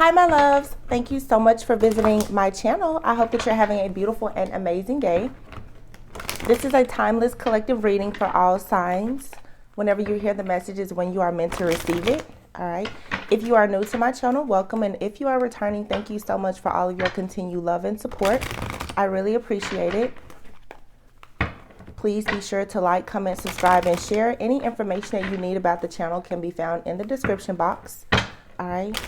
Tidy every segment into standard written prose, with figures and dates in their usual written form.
Hi, my loves. Thank you so much for visiting my channel. I hope that you're having a beautiful and amazing day. This is a timeless collective reading for all signs. Whenever you hear the message is when you are meant to receive it. All right. If you are new to my channel, welcome. And if you are returning, thank you so much for all of your continued love and support. I really appreciate it. Please be sure to like, comment, subscribe, and share. Any information that you need about the channel can be found in the description box. All right.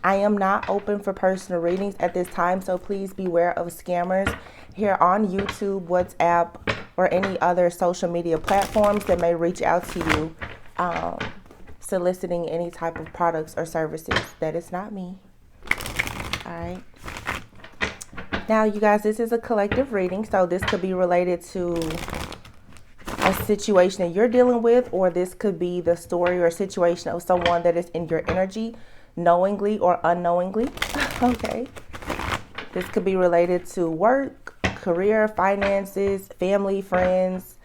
I am not open for personal readings at this time, so please beware of scammers here on YouTube, WhatsApp, or any other social media platforms that may reach out to you soliciting any type of products or services. That is not me. All right. Now, you guys, this is a collective reading, so this could be related to a situation that you're dealing with, or this could be the story or situation of someone that is in your energy, knowingly or unknowingly. Okay. This could be related to work, career, finances, family, friends,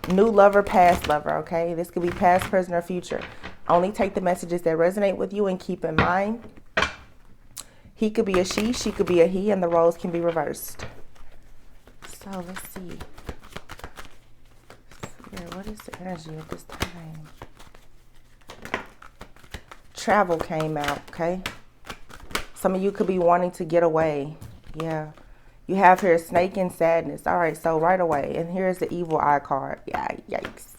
new lover, past lover. Okay. This could be past, present, or future. Only take the messages that resonate with you and keep in mind. He could be a she could be a he, and the roles can be reversed. So let's see. What is the energy at this time? Travel came out, okay? Some of you could be wanting to get away. Yeah. You have here snake and sadness. All right, so right away. And here's the evil eye card. Yeah, yikes.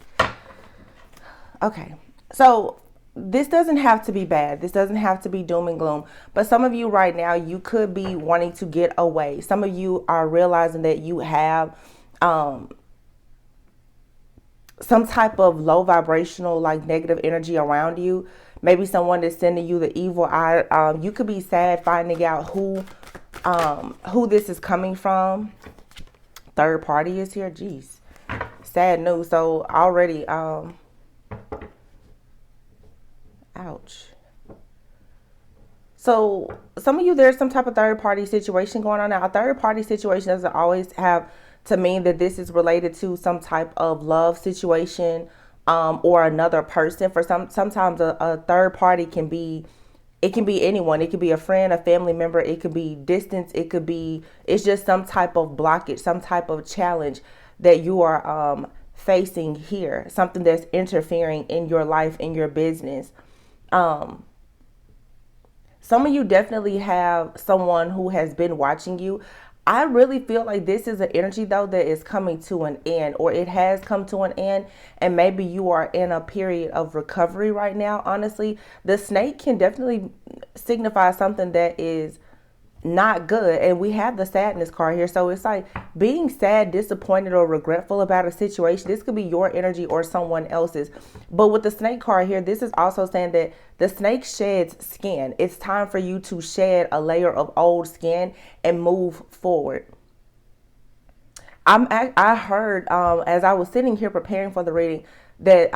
Okay. So this doesn't have to be bad. This doesn't have to be doom and gloom. But some of you right now, you could be wanting to get away. Some of you are realizing that you have some type of low vibrational, like negative energy around you. Maybe someone is sending you the evil eye. You could be sad finding out who this is coming from. Third party is here. Jeez. Sad news. So already, ouch. So some of you, there's some type of third party situation going on now. A third party situation doesn't always have to mean that this is related to some type of love situation or another person. For sometimes a third party can be, it can be anyone. It could be a friend, a family member. It could be distance. It could be, it's just some type of blockage, some type of challenge that you are facing here. Something that's interfering in your life, in your business. Some of you definitely have someone who has been watching you. I really feel like this is an energy, though, that is coming to an end, or it has come to an end. And maybe you are in a period of recovery right now. Honestly, the snake can definitely signify something that is not good. And we have the sadness card here. So it's like being sad, disappointed, or regretful about a situation. This could be your energy or someone else's. But with the snake card here, this is also saying that the snake sheds skin. It's time for you to shed a layer of old skin and move forward. I heard as I was sitting here preparing for the reading that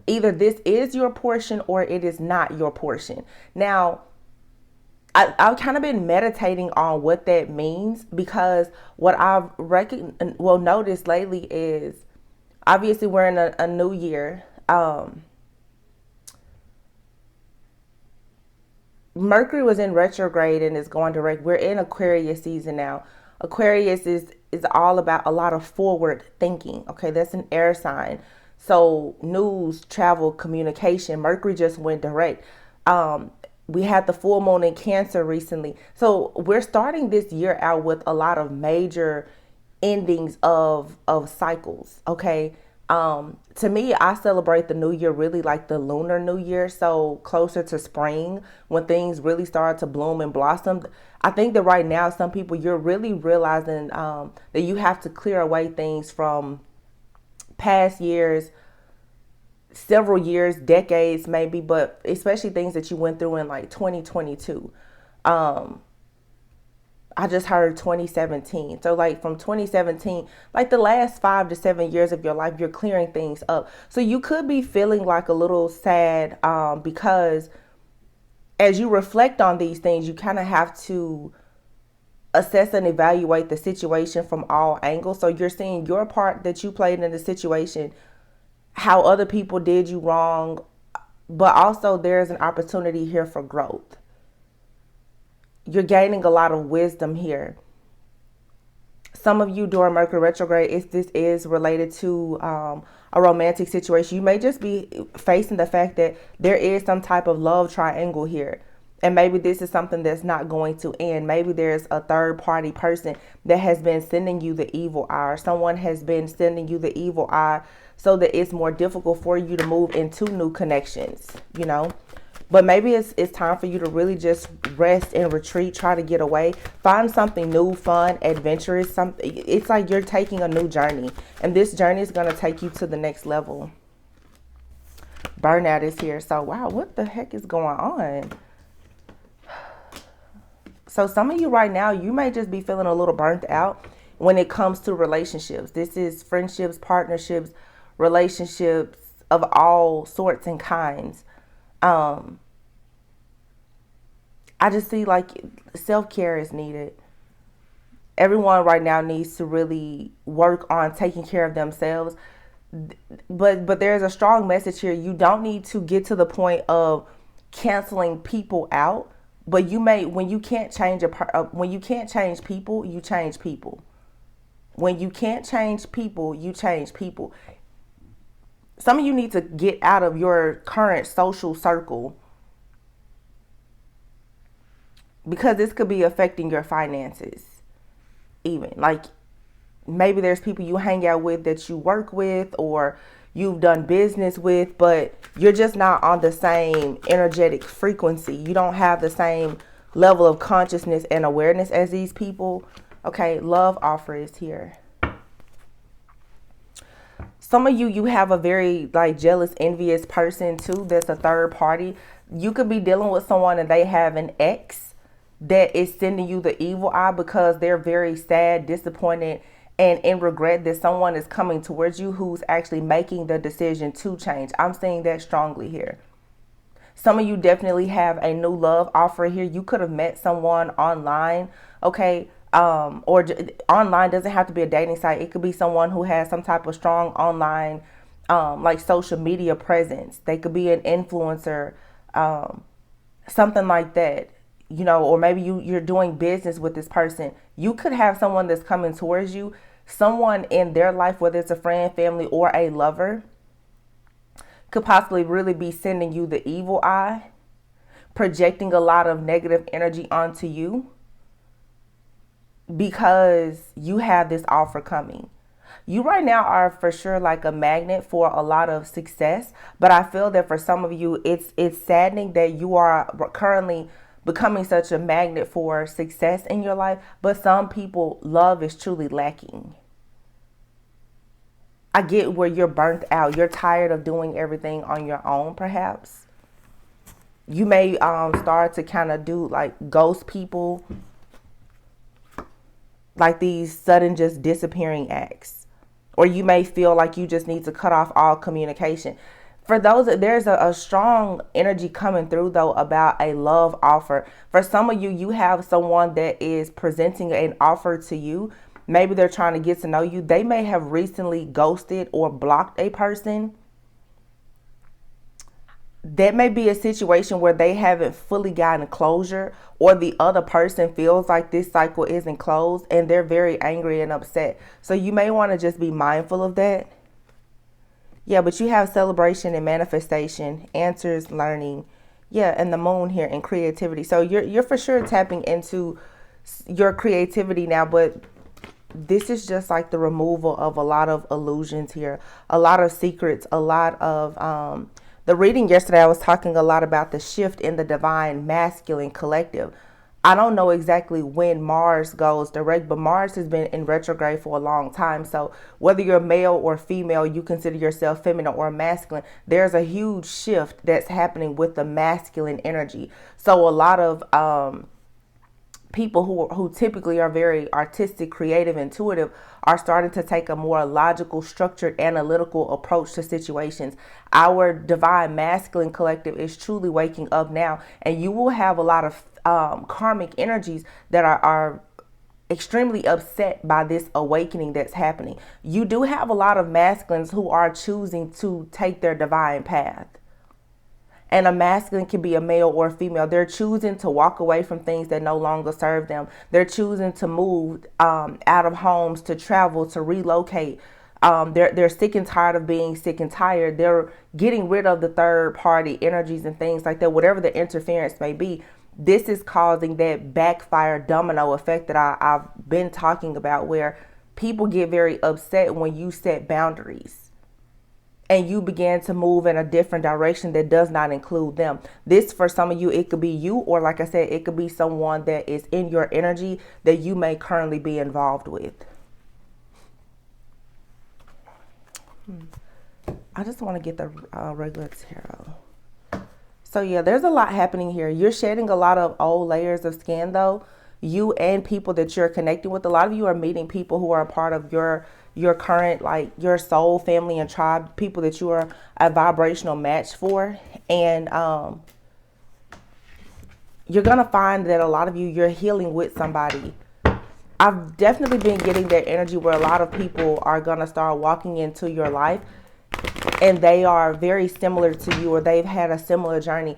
either this is your portion or it is not your portion. Now, I've kind of been meditating on what that means, because what I've noticed lately is, obviously we're in a new year. Mercury was in retrograde and is going direct. We're in Aquarius season now. Aquarius is all about a lot of forward thinking. Okay, that's an air sign. So news, travel, communication. Mercury just went direct. We had the full moon in Cancer recently. So we're starting this year out with a lot of major endings of cycles. Okay. To me, I celebrate the new year really like the lunar new year. So closer to spring, when things really start to bloom and blossom. I think that right now, some people, you're really realizing that you have to clear away things from past years, several years, decades maybe, but especially things that you went through in like 2022. I just heard 2017. So like from 2017, like the last 5 to 7 years of your life, you're clearing things up. So you could be feeling like a little sad because as you reflect on these things, you kind of have to assess and evaluate the situation from all angles. So you're seeing your part that you played in the situation, how other people did you wrong, but also there's an opportunity here for growth. You're gaining a lot of wisdom here. Some of you during Mercury retrograde, if this is related to a romantic situation, you may just be facing the fact that there is some type of love triangle here. And maybe this is something that's not going to end. Maybe there's a third party person that has been sending you the evil eye, or someone has been sending you the evil eye so that it's more difficult for you to move into new connections, you know. But maybe it's time for you to really just rest and retreat, try to get away, find something new, fun, adventurous. Something, it's like you're taking a new journey, and this journey is going to take you to the next level. Burnout is here. So wow, what the heck is going on? So some of you right now, you may just be feeling a little burnt out when it comes to relationships. This is friendships, partnerships, relationships of all sorts and kinds. I just see like self-care is needed. Everyone right now needs to really work on taking care of themselves. But there's a strong message here. You don't need to get to the point of canceling people out, but you may, when you can't change when you can't change people, you change people. When you can't change people, you change people. Some of you need to get out of your current social circle because this could be affecting your finances. Even like maybe there's people you hang out with that you work with or you've done business with, but you're just not on the same energetic frequency. You don't have the same level of consciousness and awareness as these people. Okay, love offer is here. Some of you, you have a very like jealous, envious person too. That's a third party. You could be dealing with someone and they have an ex that is sending you the evil eye because they're very sad, disappointed, and in regret that someone is coming towards you who's actually making the decision to change. I'm seeing that strongly here. Some of you definitely have a new love offer here. You could have met someone online, okay? Online doesn't have to be a dating site. It could be someone who has some type of strong online, like social media presence. They could be an influencer, something like that, you know, or maybe you're doing business with this person. You could have someone that's coming towards you, someone in their life, whether it's a friend, family, or a lover, could possibly really be sending you the evil eye, projecting a lot of negative energy onto you because you have this offer coming. You right now are for sure like a magnet for a lot of success, but I feel that for some of you, it's saddening that you are currently becoming such a magnet for success in your life, but some people, love is truly lacking. I get where you're burnt out. You're tired of doing everything on your own, perhaps. You may start to kind of do like ghost people, like these sudden just disappearing acts. Or you may feel like you just need to cut off all communication. For those, there's a strong energy coming through though about a love offer. For some of you, you have someone that is presenting an offer to you. Maybe they're trying to get to know you. They may have recently ghosted or blocked a person. That may be a situation where they haven't fully gotten closure, or the other person feels like this cycle isn't closed and they're very angry and upset. So you may want to just be mindful of that. Yeah, but you have celebration and manifestation, answers, learning. Yeah, and the moon here and creativity. So you're for sure tapping into your creativity now, but this is just like the removal of a lot of illusions here, a lot of secrets, a lot of the reading yesterday. I was talking a lot about the shift in the divine masculine collective. I don't know exactly when Mars goes direct, but Mars has been in retrograde for a long time. So whether you're male or female, you consider yourself feminine or masculine, there's a huge shift that's happening with the masculine energy. So a lot of people who typically are very artistic, creative, intuitive are starting to take a more logical, structured, analytical approach to situations. Our divine masculine collective is truly waking up now, and you will have a lot of karmic energies that are extremely upset by this awakening that's happening. You do have a lot of masculines who are choosing to take their divine path. And a masculine can be a male or a female. They're choosing to walk away from things that no longer serve them. They're choosing to move out of homes, to travel, to relocate. They're sick and tired of being sick and tired. They're getting rid of the third party energies and things like that, whatever the interference may be. This is causing that backfire domino effect that I've been talking about, where people get very upset when you set boundaries and you begin to move in a different direction that does not include them. This, for some of you, it could be you, or like I said, it could be someone that is in your energy that you may currently be involved with. I just want to get the regular tarot. So yeah, there's a lot happening here. You're shedding a lot of old layers of skin, though. You and people that you're connecting with. A lot of you are meeting people who are a part of your current, like your soul family and tribe, people that you are a vibrational match for. And you're gonna find that a lot of you, you're healing with somebody. I've definitely been getting that energy where a lot of people are gonna start walking into your life, and they are very similar to you, or they've had a similar journey.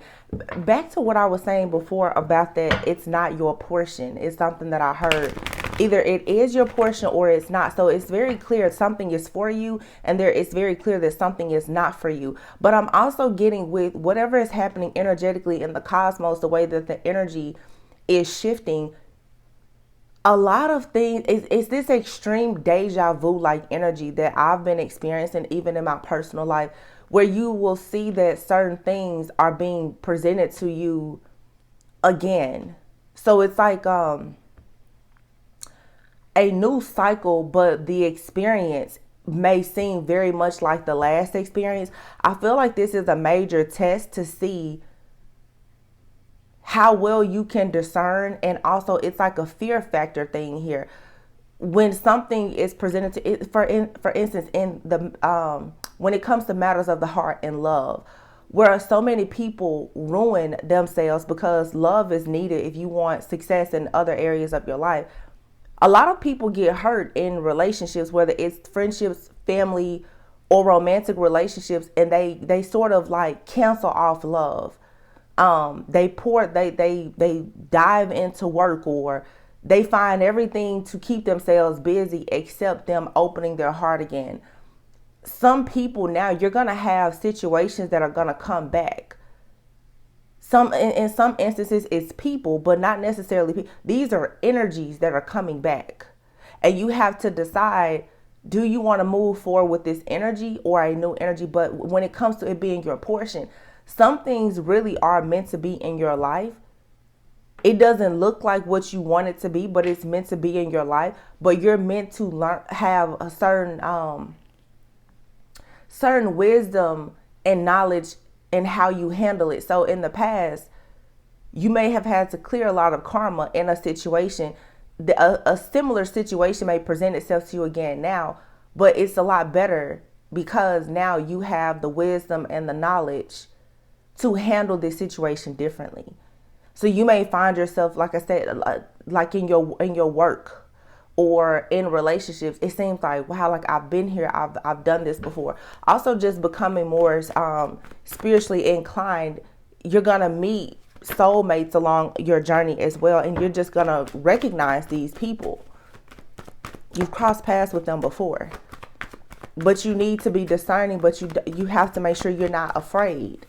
Back to what I was saying before about that it's not your portion. It's something that I heard. Either it is your portion or it's not. So it's very clear something is for you, and it's very clear that something is not for you. But I'm also getting with whatever is happening energetically in the cosmos, the way that the energy is shifting. A lot of things, it's this extreme deja vu like energy that I've been experiencing even in my personal life, where you will see that certain things are being presented to you again. So it's like a new cycle, but the experience may seem very much like the last experience. I feel like this is a major test to see how well you can discern, and also it's like a fear factor thing here. When something is presented to it, for instance, in the when it comes to matters of the heart and love, where so many people ruin themselves because love is needed if you want success in other areas of your life. A lot of people get hurt in relationships, whether it's friendships, family, or romantic relationships, and they sort of like cancel off love. They dive into work, or they find everything to keep themselves busy except them opening their heart again. Some people now, you're going to have situations that are going to come back. In some instances it's people, but not necessarily people. These are energies that are coming back. And you have to decide, do you want to move forward with this energy or a new energy? But when it comes to it being your portion, some things really are meant to be in your life. It doesn't look like what you want it to be, but it's meant to be in your life. But you're meant to learn, have a certain wisdom and knowledge in how you handle it. So in the past, you may have had to clear a lot of karma in a situation. A similar situation may present itself to you again now, but it's a lot better because now you have the wisdom and the knowledge to handle this situation differently. So you may find yourself, like I said, like in your work or in relationships, it seems like, wow, like I've been here, I've done this before. Also, just becoming more spiritually inclined, you're gonna meet soulmates along your journey as well, and you're just gonna recognize these people. You've crossed paths with them before, but you need to be discerning. But you have to make sure you're not afraid.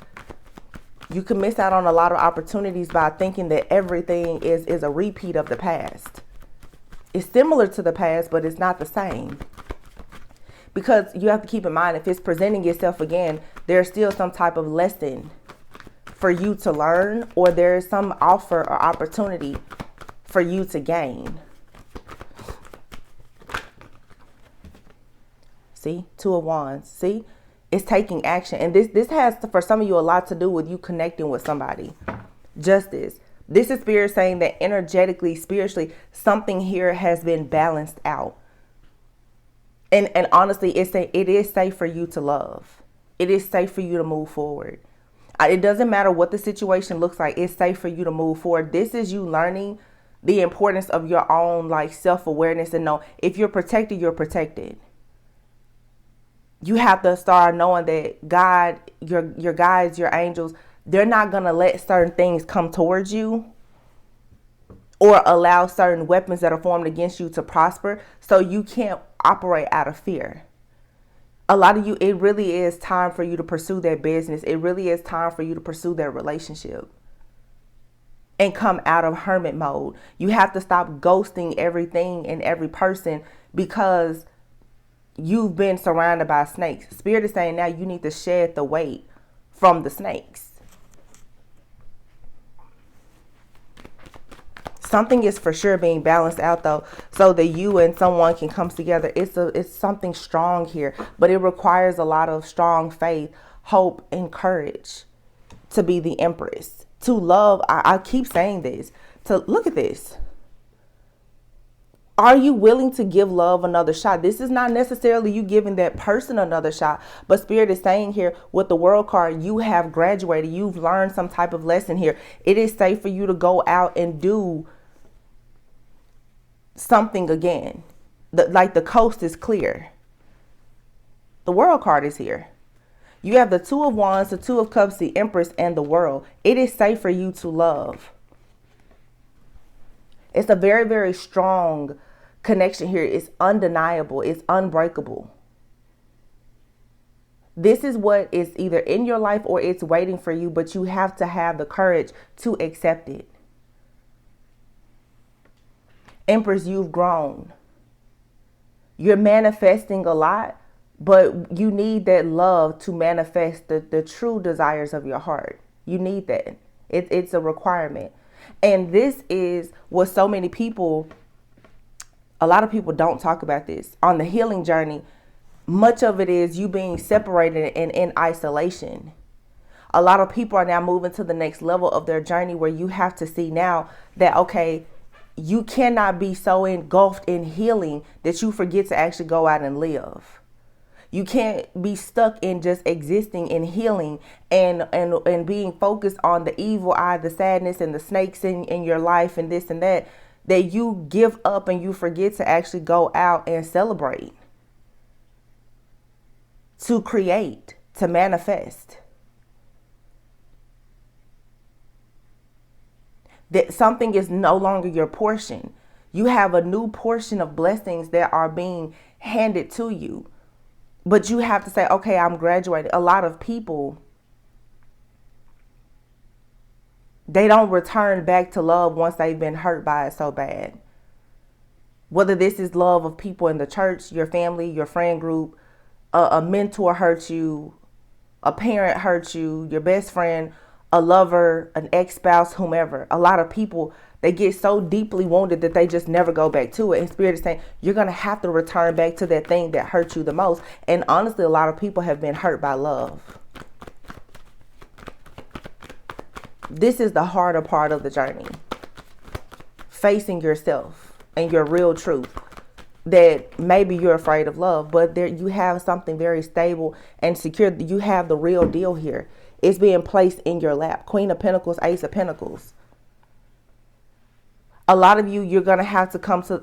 You can miss out on a lot of opportunities by thinking that everything is a repeat of the past. It's similar to the past, but it's not the same. Because you have to keep in mind, if it's presenting itself again, there's still some type of lesson for you to learn, or there's some offer or opportunity for you to gain. See, Two of Wands. See? It's taking action. And this has, for some of you, a lot to do with you connecting with somebody. Justice. This is Spirit saying that energetically, spiritually, something here has been balanced out. And honestly, it is safe for you to love. It is safe for you to move forward. It doesn't matter what the situation looks like. It's safe for you to move forward. This is you learning the importance of your own like self-awareness, and know if you're protected, you're protected. You have to start knowing that God, your guides, your angels, They're not going to let certain things come towards you or allow certain weapons that are formed against you to prosper. So you can't operate out of fear. A lot of you, it really is time for you to pursue that business. It really is time for you to pursue that relationship and come out of hermit mode. You have to stop ghosting everything and every person because you've been surrounded by snakes. Spirit is saying now you need to shed the weight from the snakes. Something is for sure being balanced out though, so that you and someone can come together. It's something strong here, but it requires a lot of strong faith, hope, and courage to be the Empress. To love, I keep saying this, to look at this. Are you willing to give love another shot? This is not necessarily you giving that person another shot, but Spirit is saying here with the World card, you have graduated. You've learned some type of lesson here. It is safe for you to go out and do something again. Like the coast is clear. The World card is here. You have the Two of Wands, the Two of Cups, the Empress, and the World. It is safe for you to love. It's a very, very strong connection here. It's undeniable. It's unbreakable. This is what is either in your life or it's waiting for you, but you have to have the courage to accept it. Empress, you've grown. You're manifesting a lot, but you need that love to manifest the true desires of your heart. You need that. It's a requirement. And this is what so many people, a lot of people don't talk about this. On the healing journey, much of it is you being separated and in isolation. A lot of people are now moving to the next level of their journey where you have to see now that, okay, you cannot be so engulfed in healing that you forget to actually go out and live. You can't be stuck in just existing in healing and being focused on the evil eye, the sadness and the snakes in your life and this and that you give up and you forget to actually go out and celebrate, to create, to manifest. That something is no longer your portion. You have a new portion of blessings that are being handed to you. But you have to say, okay, I'm graduating. A lot of people, they don't return back to love once they've been hurt by it so bad. Whether this is love of people in the church, your family, your friend group, a mentor hurt you, a parent hurt you, your best friend, a lover, an ex-spouse, whomever. A lot of people, they get so deeply wounded that they just never go back to it. And Spirit is saying, you're going to have to return back to that thing that hurt you the most. And honestly, a lot of people have been hurt by love. This is the harder part of the journey. Facing yourself and your real truth. That maybe you're afraid of love, but there you have something very stable and secure. You have the real deal here. It's being placed in your lap. Queen of Pentacles, Ace of Pentacles. A lot of you, you're going to have to come to,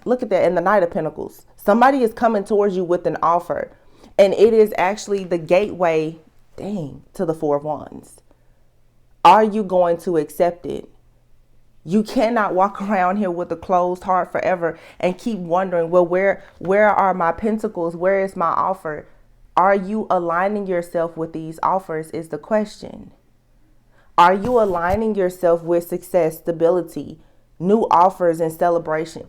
look at that in the Knight of Pentacles. Somebody is coming towards you with an offer. And it is actually the gateway, to the Four of Wands. Are you going to accept it? You cannot walk around here with a closed heart forever and keep wondering, well, where are my pentacles? Where is my offer? Are you aligning yourself with these offers is the question. Are you aligning yourself with success, stability, new offers and celebrations?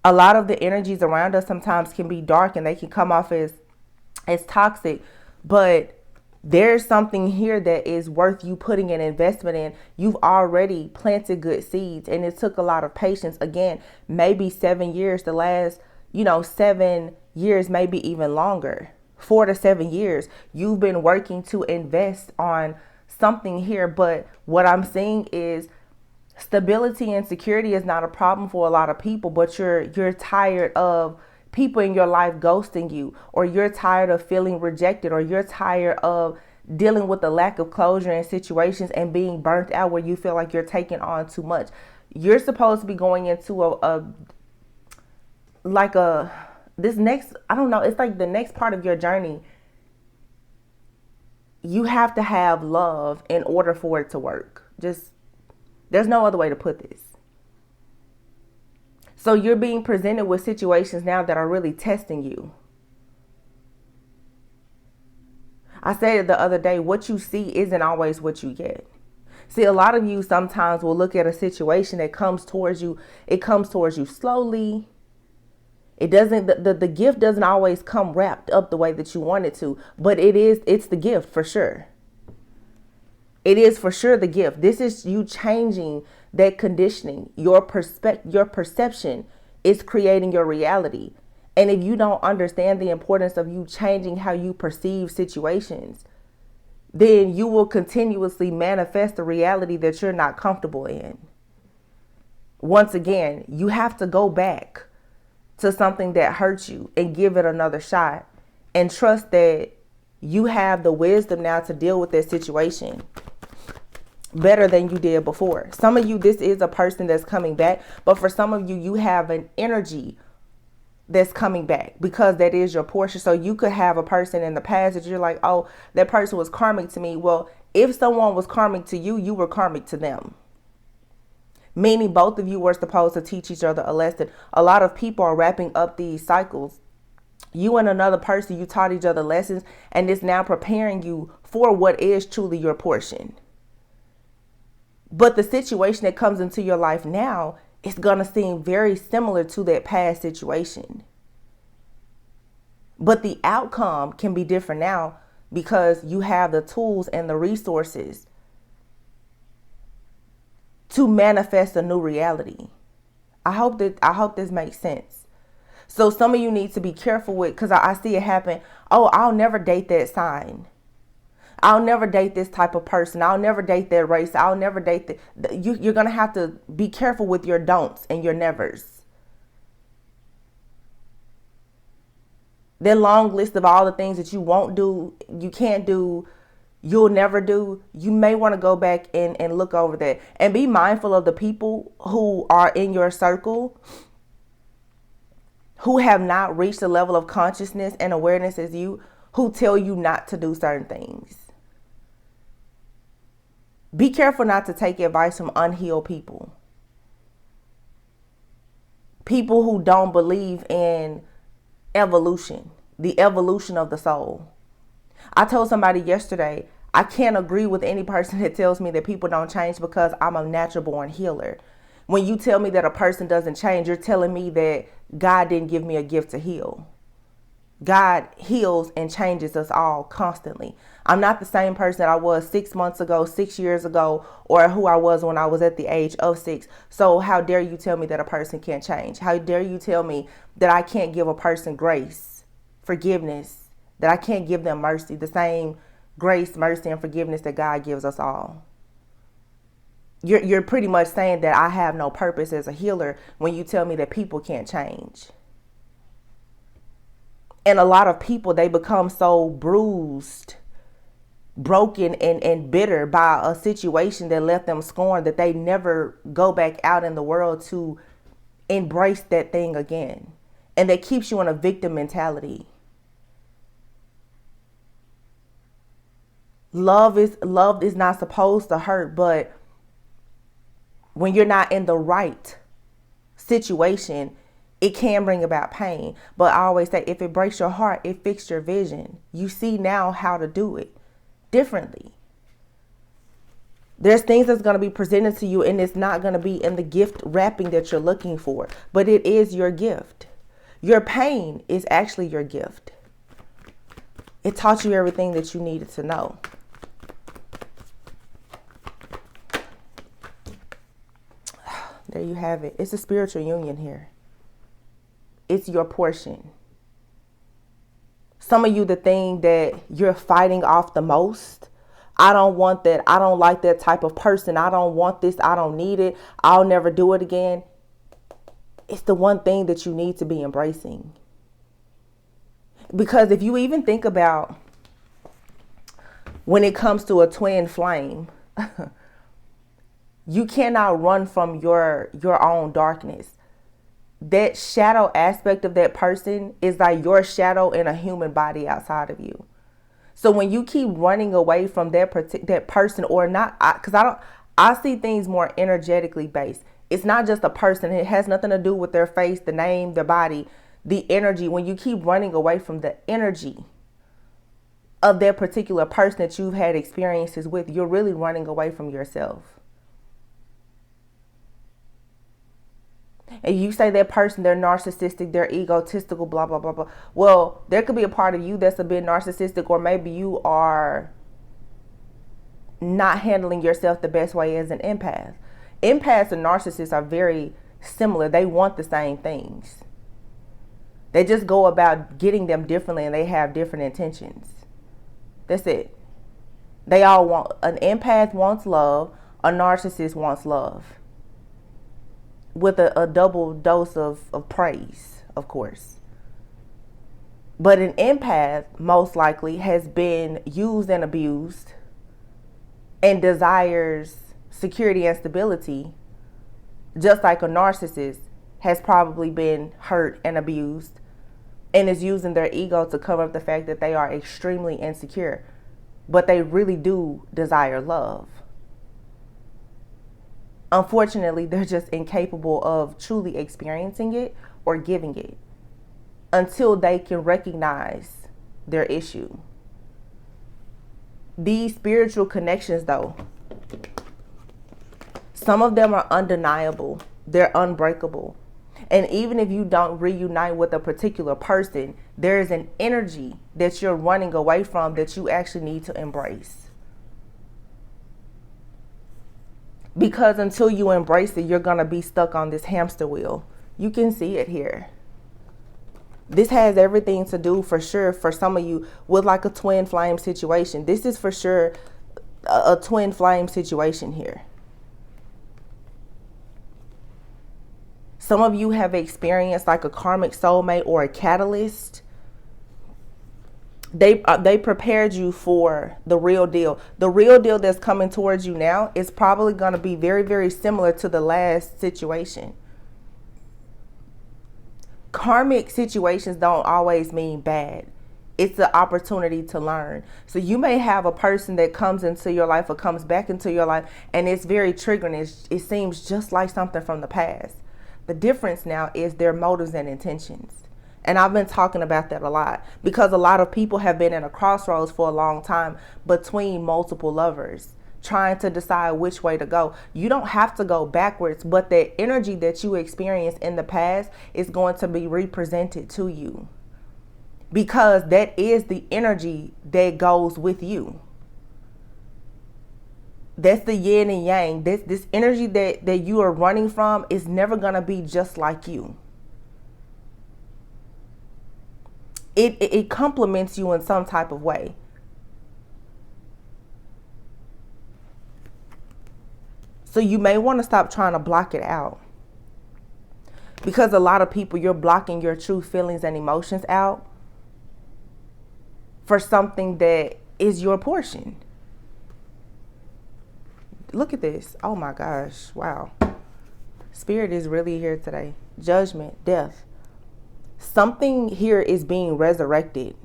A lot of the energies around us sometimes can be dark and they can come off as toxic, but there's something here that is worth you putting an investment in. You've already planted good seeds and it took a lot of patience. Again, maybe 7 years, the last, 7 years, maybe even longer, 4 to 7 years. You've been working to invest on something here. But what I'm seeing is stability and security is not a problem for a lot of people, but you're tired of people in your life ghosting you, or you're tired of feeling rejected, or you're tired of dealing with the lack of closure in situations and being burnt out where you feel like you're taking on too much. You're supposed to be going into this next, I don't know, it's like the next part of your journey you have to have love in order for it to work. Just, there's no other way to put this. So you're being presented with situations now that are really testing you. I said it the other day, what you see isn't always what you get. See, a lot of you sometimes will look at a situation that comes towards you. It comes towards you slowly. It doesn't, the gift doesn't always come wrapped up the way that you want it to, but it's the gift for sure. It is for sure the gift. This is you changing that conditioning. Your perception is creating your reality. And if you don't understand the importance of you changing how you perceive situations, then you will continuously manifest the reality that you're not comfortable in. Once again, you have to go back to something that hurts you and give it another shot and trust that you have the wisdom now to deal with that situation better than you did before. Some of you, this is a person that's coming back, but for some of you, you have an energy that's coming back because that is your portion. So you could have a person in the past that you're like, oh, that person was karmic to me. Well, if someone was karmic to you, you were karmic to them. Meaning both of you were supposed to teach each other a lesson. A lot of people are wrapping up these cycles. You and another person, you taught each other lessons, and it's now preparing you for what is truly your portion. But the situation that comes into your life now is going to seem very similar to that past situation. But the outcome can be different now because you have the tools and the resources to manifest a new reality. I hope this makes sense. So some of you need to be careful with, because I see it happen. Oh, I'll never date that sign. I'll never date this type of person. I'll never date that race. I'll never date that. You're going to have to be careful with your don'ts and your nevers. That long list of all the things that you won't do, you can't do, you'll never do. You may want to go back and look over that and be mindful of the people who are in your circle who have not reached the level of consciousness and awareness as you, who tell you not to do certain things. Be careful not to take advice from unhealed people. People who don't believe in evolution, the evolution of the soul. I told somebody yesterday, I can't agree with any person that tells me that people don't change because I'm a natural born healer. When you tell me that a person doesn't change, you're telling me that God didn't give me a gift to heal. God heals and changes us all constantly. I'm not the same person that I was 6 months ago, 6 years ago, or who I was when I was at the age of 6. So how dare you tell me that a person can't change? How dare you tell me that I can't give a person grace, forgiveness, that I can't give them mercy, the same grace, mercy, and forgiveness that God gives us all? You're pretty much saying that I have no purpose as a healer when you tell me that people can't change. And a lot of people, they become so bruised, broken, and bitter by a situation that left them scorned that they never go back out in the world to embrace that thing again. And that keeps you in a victim mentality. Love is not supposed to hurt, but when you're not in the right situation, it can bring about pain. But I always say, if it breaks your heart, it fixes your vision. You see now how to do it differently. There's things that's going to be presented to you, and it's not going to be in the gift wrapping that you're looking for, but it is your gift. Your pain is actually your gift. It taught you everything that you needed to know. There you have it. It's a spiritual union here. It's your portion. Some of you, the thing that you're fighting off the most, I don't want that. I don't like that type of person. I don't want this. I don't need it. I'll never do it again. It's the one thing that you need to be embracing. Because if you even think about when it comes to a twin flame, you cannot run from your own darkness. That shadow aspect of that person is like your shadow in a human body outside of you. So when you keep running away from that person, or not, because I see things more energetically based. It's not just a person. It has nothing to do with their face, the name, their body, the energy. When you keep running away from the energy of that particular person that you've had experiences with, you're really running away from yourself. And you say that person, they're narcissistic, they're egotistical, blah, blah, blah, blah. Well, there could be a part of you that's a bit narcissistic, or maybe you are not handling yourself the best way as an empath. Empaths and narcissists are very similar. They want the same things. They just go about getting them differently, and they have different intentions. That's it. They all want, an empath wants love, a narcissist wants love. With a double dose of praise, of course. But an empath most likely has been used and abused and desires security and stability, just like a narcissist has probably been hurt and abused and is using their ego to cover up the fact that they are extremely insecure, but they really do desire love. Unfortunately, they're just incapable of truly experiencing it or giving it until they can recognize their issue. These spiritual connections, though, some of them are undeniable. They're unbreakable. And even if you don't reunite with a particular person, there is an energy that you're running away from that you actually need to embrace. Because until you embrace it, you're going to be stuck on this hamster wheel. You can see it here. This has everything to do, for sure, for some of you, with like a twin flame situation. This is for sure a twin flame situation here. Some of you have experienced like a karmic soulmate or a catalyst. They prepared you for the real deal. The real deal that's coming towards you now is probably going to be very, very similar to the last situation. Karmic situations don't always mean bad. It's an opportunity to learn. So you may have a person that comes into your life or comes back into your life, and it's very triggering. It seems just like something from the past. The difference now is their motives and intentions. And I've been talking about that a lot because a lot of people have been in a crossroads for a long time between multiple lovers, trying to decide which way to go. You don't have to go backwards, but the energy that you experienced in the past is going to be represented to you, because that is the energy that goes with you. That's the yin and yang. This energy that you are running from is never going to be just like you. It complements you in some type of way. So you may want to stop trying to block it out. Because a lot of people, you're blocking your true feelings and emotions out for something that is your portion. Look at this. Oh my gosh. Wow. Spirit is really here today. Judgment, death. Something here is being resurrected.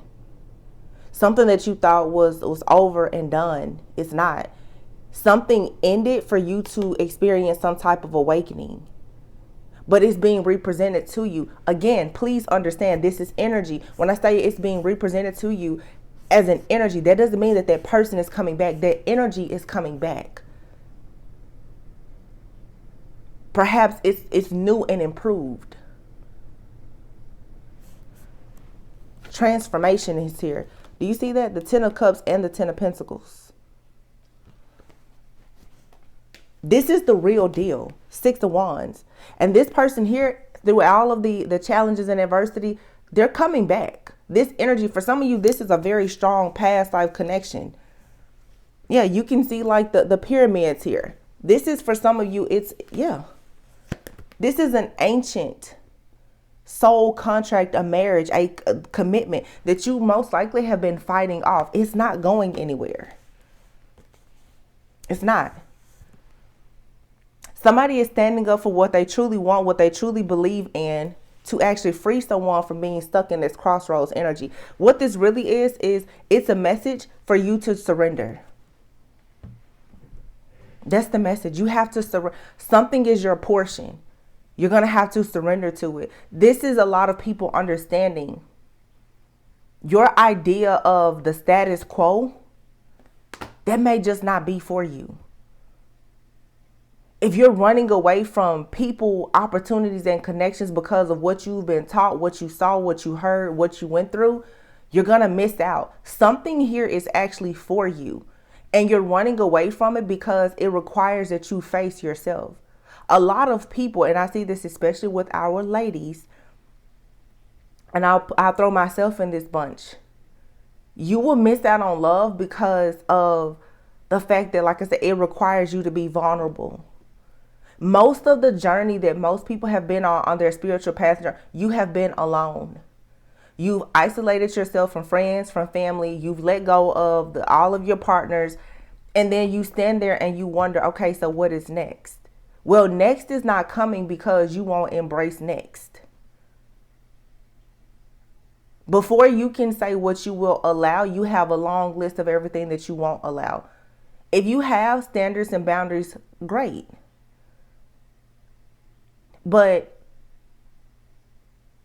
Something that you thought was over and done. It's not. Something ended for you to experience some type of awakening. But it's being represented to you. Again, please understand, this is energy. When I say it's being represented to you as an energy, that doesn't mean that that person is coming back. That energy is coming back. Perhaps it's new and improved. Transformation is here. Do you see that? The Ten of Cups and the Ten of Pentacles. This is the real deal. Six of Wands. And this person here, through all of the challenges and adversity, they're coming back. This energy, for some of you, this is a very strong past life connection. Yeah, you can see like the pyramids here. This is, for some of you, this is an ancient soul contract, a marriage, a commitment that you most likely have been fighting off. It's not going anywhere. It's not. Somebody is standing up for what they truly want, what they truly believe in, to actually free someone from being stuck in this crossroads energy. What this really is it's a message for you to surrender. That's the message. You have to surrender. Something is your portion. You're going to have to surrender to it. This is a lot of people understanding your idea of the status quo. That may just not be for you. If you're running away from people, opportunities, and connections because of what you've been taught, what you saw, what you heard, what you went through, you're going to miss out. Something here is actually for you. And you're running away from it because it requires that you face yourself. A lot of people, and I see this especially with our ladies, and I'll throw myself in this bunch. You will miss out on love because of the fact that, like I said, it requires you to be vulnerable. Most of the journey that most people have been on their spiritual path, you have been alone. You've isolated yourself from friends, from family. You've let go of all of your partners. And then you stand there and you wonder, okay, so what is next? Well, next is not coming because you won't embrace next. Before you can say what you will allow, you have a long list of everything that you won't allow. If you have standards and boundaries, great. But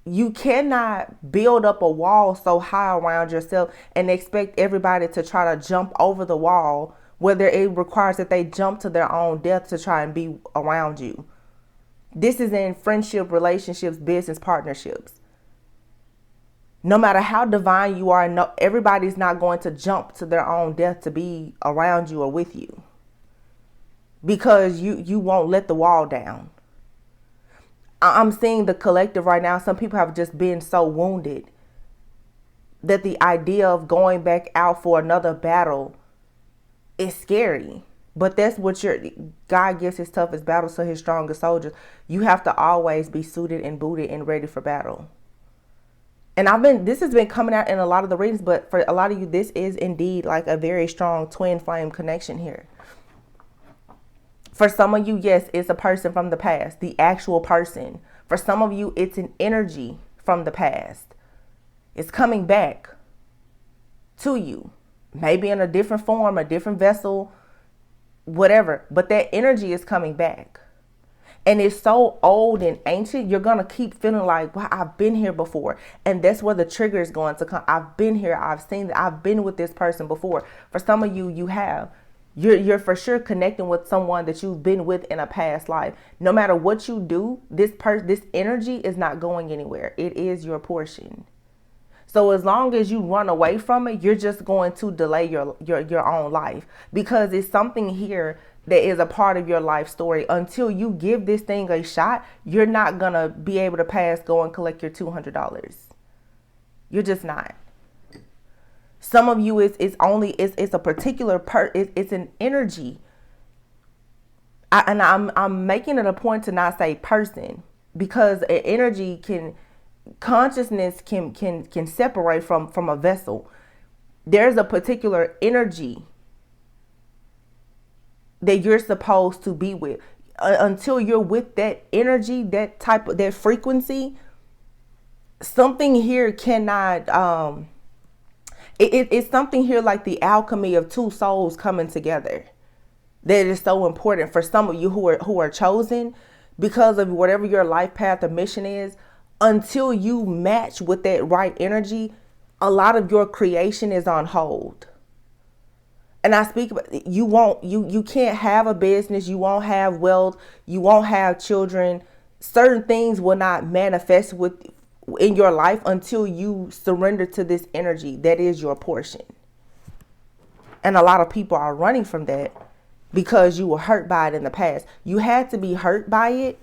you cannot build up a wall so high around yourself and expect everybody to try to jump over the wall, whether it requires that they jump to their own death to try and be around you. This is in friendship, relationships, business partnerships. No matter how divine you are, no, everybody's not going to jump to their own death to be around you or with you, because you won't let the wall down. I'm seeing the collective right now. Some people have just been so wounded that the idea of going back out for another battle is scary. But that's what God gives his toughest battles to his strongest soldiers. You have to always be suited and booted and ready for battle. And this has been coming out in a lot of the readings, but for a lot of you, this is indeed like a very strong twin flame connection here. For some of you, yes, it's a person from the past, the actual person. For some of you, it's an energy from the past. It's coming back to you, maybe in a different form, a different vessel, whatever. But that energy is coming back. And it's so old and ancient, you're going to keep feeling like, well, I've been here before. And that's where the trigger is going to come. I've been here. I've seen that. I've been with this person before. For some of you, you have. You're for sure connecting with someone that you've been with in a past life. No matter what you do, this energy is not going anywhere. It is your portion. So as long as you run away from it, you're just going to delay your own life, because it's something here that is a part of your life story. Until you give this thing a shot, you're not going to be able to pass go and collect your $200. You're just not. Some of you it's a particular it's an energy. I'm making it a point to not say person, because an energy consciousness can separate from a vessel. There's a particular energy that you're supposed to be with. Until you're with that energy, that frequency, something here cannot it's something here like the alchemy of two souls coming together that is so important for some of you who are chosen because of whatever your life path or mission is. Until you match with that right energy, a lot of your creation is on hold. And I speak about, you can't have a business, you won't have wealth, you won't have children. Certain things will not manifest in your life until you surrender to this energy that is your portion. And a lot of people are running from that because you were hurt by it in the past. You had to be hurt by it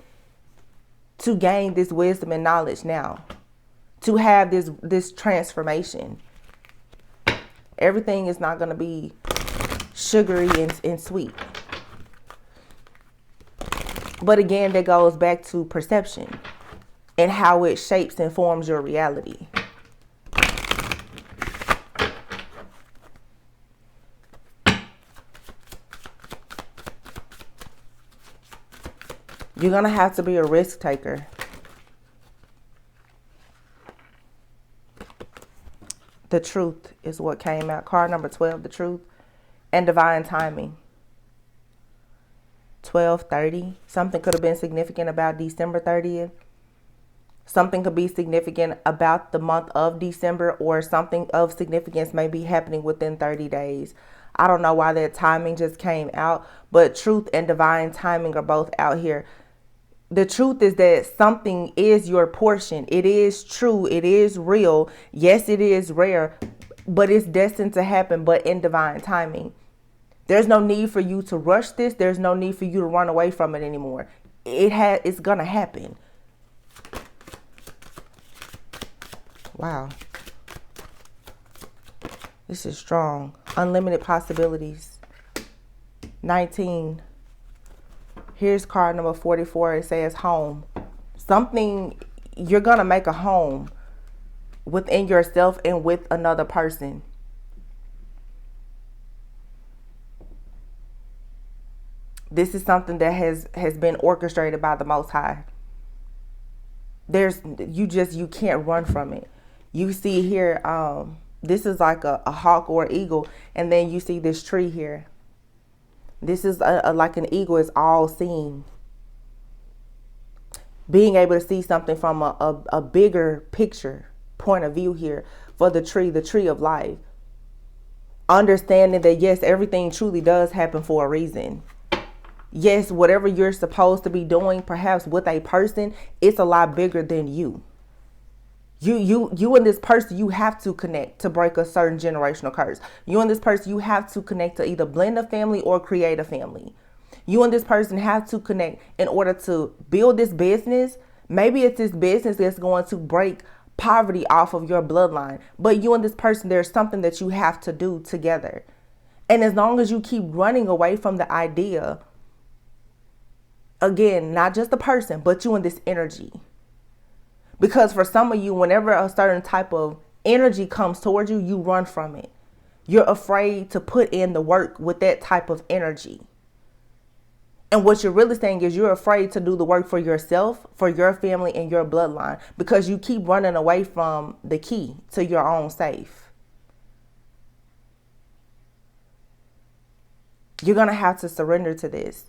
to gain this wisdom and knowledge now, to have this transformation. Everything is not going to be sugary and sweet. But again, that goes back to perception and how it shapes and forms your reality. You're going to have to be a risk taker. The truth is what came out. Card number 12, the truth and divine timing. 12:30. Something could have been significant about December 30th. Something could be significant about the month of December, or something of significance may be happening within 30 days. I don't know why that timing just came out, but truth and divine timing are both out here. The truth is that something is your portion. It is true. It is real. Yes, it is rare, but it's destined to happen, but in divine timing. There's no need for you to rush this. There's no need for you to run away from it anymore. It's going to happen. Wow. This is strong. Unlimited possibilities. 19. Here's card number 44. It says home. Something, you're going to make a home within yourself and with another person. This is something that has been orchestrated by the Most High. You can't run from it. You see here, this is like a hawk or eagle, and then you see this tree here. This is like an eagle is all seeing. Being able to see something from a bigger picture point of view here for the tree of life. Understanding that yes, everything truly does happen for a reason. Yes, whatever you're supposed to be doing, perhaps with a person, it's a lot bigger than you. You and this person, you have to connect to break a certain generational curse. You and this person, you have to connect to either blend a family or create a family. You and this person have to connect in order to build this business. Maybe it's this business that's going to break poverty off of your bloodline. But you and this person, there's something that you have to do together. And as long as you keep running away from the idea, again, not just the person, but you and this energy. Because for some of you, whenever a certain type of energy comes towards you, you run from it. You're afraid to put in the work with that type of energy. And what you're really saying is you're afraid to do the work for yourself, for your family, and your bloodline, because you keep running away from the key to your own safe. You're going to have to surrender to this.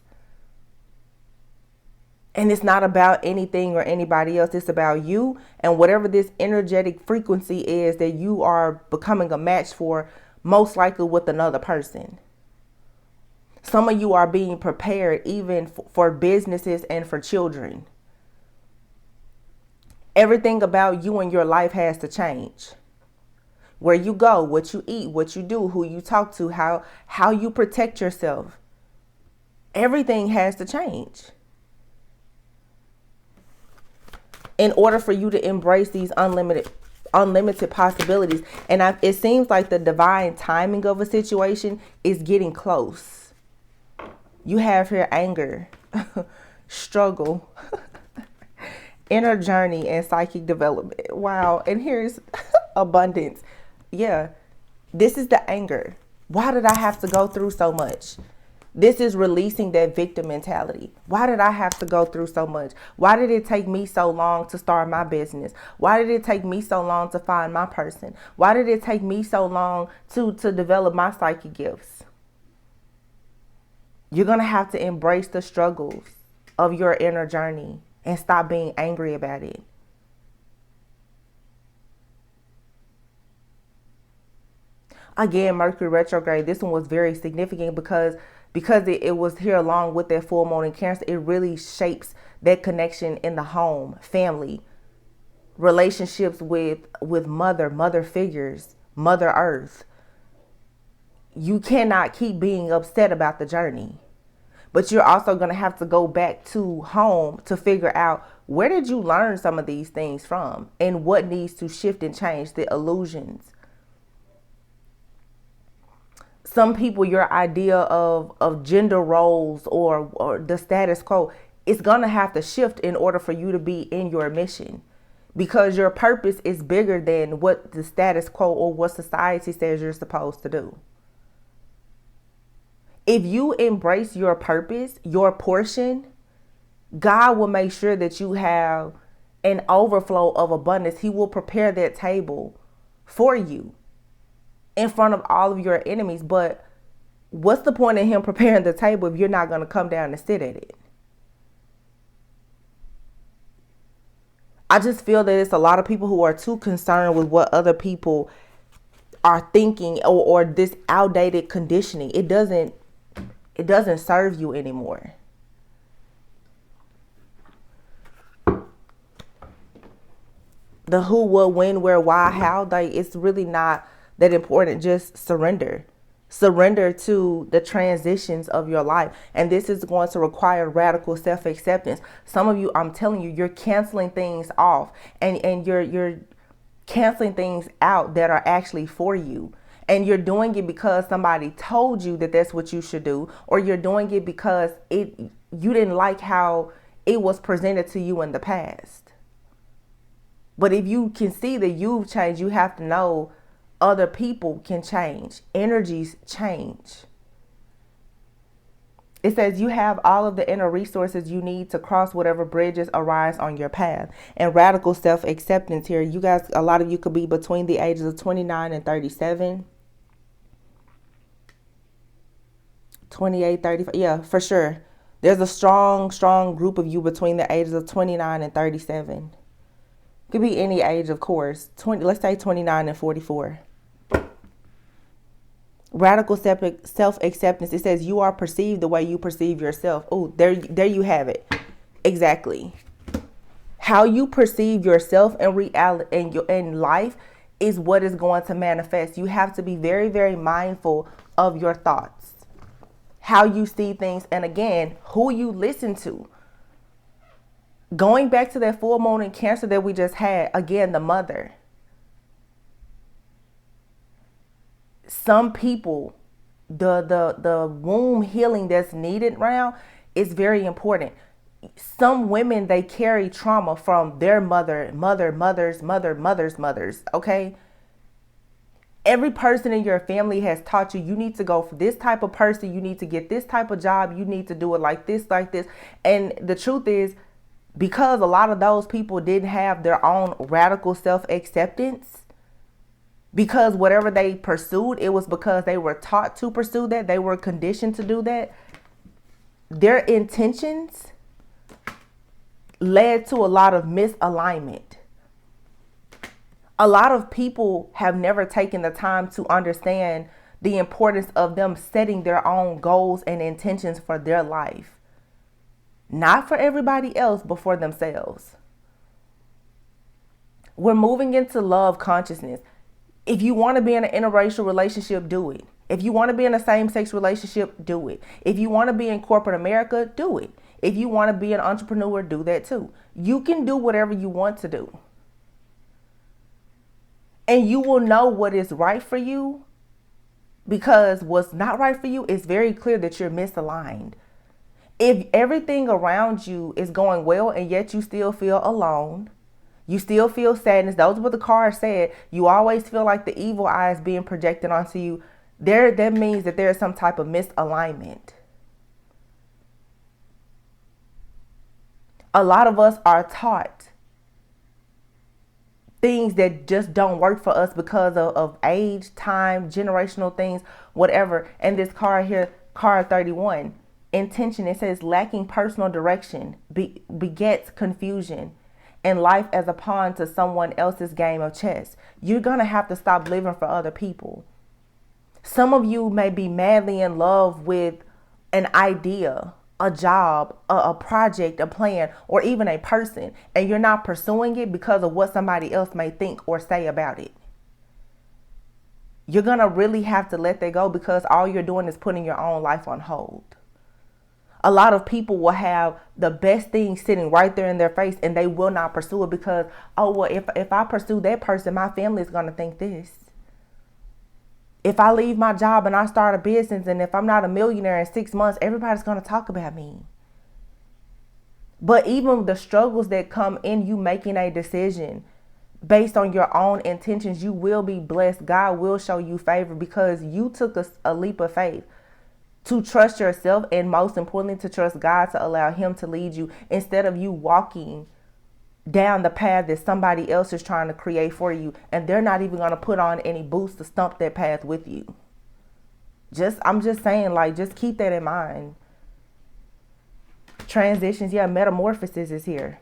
And it's not about anything or anybody else. It's about you and whatever this energetic frequency is that you are becoming a match for, most likely with another person. Some of you are being prepared even for businesses and for children. Everything about you and your life has to change. Where you go, what you eat, what you do, who you talk to, how you protect yourself. Everything has to change. In order for you to embrace these unlimited possibilities. And it seems like the divine timing of a situation is getting close. You have here anger, struggle, inner journey, and psychic development. Wow. And here's abundance. Yeah, this is the anger. Why did I have to go through so much? This is releasing that victim mentality. Why did I have to go through so much? Why did it take me so long to start my business? Why did it take me so long to find my person? Why did it take me so long to develop my psychic gifts? You're going to have to embrace the struggles of your inner journey and stop being angry about it. Again, Mercury retrograde, this one was very significant because it was here along with that full moon in Cancer. It really shapes that connection in the home, family, relationships with mother figures, Mother Earth. You cannot keep being upset about the journey, but you're also going to have to go back to home to figure out, where did you learn some of these things from and what needs to shift and change, the illusions. Some people, your idea of gender roles or the status quo, it's going to have to shift in order for you to be in your mission, because your purpose is bigger than what the status quo or what society says you're supposed to do. If you embrace your purpose, your portion, God will make sure that you have an overflow of abundance. He will prepare that table for you. in front of all of your enemies. But what's the point in him preparing the table if you're not going to come down and sit at it? I just feel that it's a lot of people who are too concerned with what other people are thinking, or this outdated conditioning. It doesn't serve you anymore. The who, what, when, where, why, how, like, it's really not that important. Just surrender. Surrender to the transitions of your life. And this is going to require radical self-acceptance. Some of you, I'm telling you, you're canceling things off, and you're canceling things out that are actually for you. And you're doing it because somebody told you that that's what you should do, or you're doing it because you didn't like how it was presented to you in the past. But if you can see that you've changed, you have to know other people can change. Energies change. It says you have all of the inner resources you need to cross whatever bridges arise on your path. And radical self-acceptance here, you guys, a lot of you could be between the ages of 29 and 37. 28, 35. Yeah, for sure. There's a strong group of you between the ages of 29 and 37. Could be any age, of course. Let's say 29 and 44. Radical self-acceptance. It says you are perceived the way you perceive yourself. Oh, there you have it. Exactly. How you perceive yourself in reality, in life, is what is going to manifest. You have to be very, very mindful of your thoughts, how you see things, and again, who you listen to. Going back to that full moon in Cancer that we just had, again, the mother. Some people, the womb healing that's needed around is very important. Some women, they carry trauma from their mothers. Okay. Every person in your family has taught you need to go for this type of person. You need to get this type of job. You need to do it like this, like this. And the truth is, because a lot of those people didn't have their own radical self-acceptance, because whatever they pursued, it was because they were taught to pursue that. They were conditioned to do that. Their intentions led to a lot of misalignment. A lot of people have never taken the time to understand the importance of them setting their own goals and intentions for their life. Not for everybody else, but for themselves. We're moving into love consciousness. If you want to be in an interracial relationship, do it. If you want to be in a same-sex relationship, do it. If you want to be in corporate America, do it. If you want to be an entrepreneur, do that too. You can do whatever you want to do. And you will know what is right for you, because what's not right for you is very clear that you're misaligned. If everything around you is going well and yet you still feel alone, you still feel sadness, those are what the card said, you always feel like the evil eye is being projected onto you, that means that there's some type of misalignment. A lot of us are taught things that just don't work for us because of age, time, generational things, whatever. And this card here, card 31, intention, it says lacking personal direction begets confusion, and life as a pawn to someone else's game of chess. You're going to have to stop living for other people. Some of you may be madly in love with an idea, a job, a project, a plan, or even a person, and you're not pursuing it because of what somebody else may think or say about it. You're going to really have to let that go, because all you're doing is putting your own life on hold. A lot of people will have the best thing sitting right there in their face, and they will not pursue it because, oh, well, if I pursue that person, my family is going to think this. If I leave my job and I start a business, and if I'm not a millionaire in 6 months, everybody's going to talk about me. But even the struggles that come in you making a decision based on your own intentions, you will be blessed. God will show you favor because you took a leap of faith to trust yourself, and most importantly, to trust God to allow him to lead you, instead of you walking down the path that somebody else is trying to create for you, and they're not even going to put on any boots to stump that path with you. I'm just saying, like, just keep that in mind. Transitions, yeah, metamorphosis is here.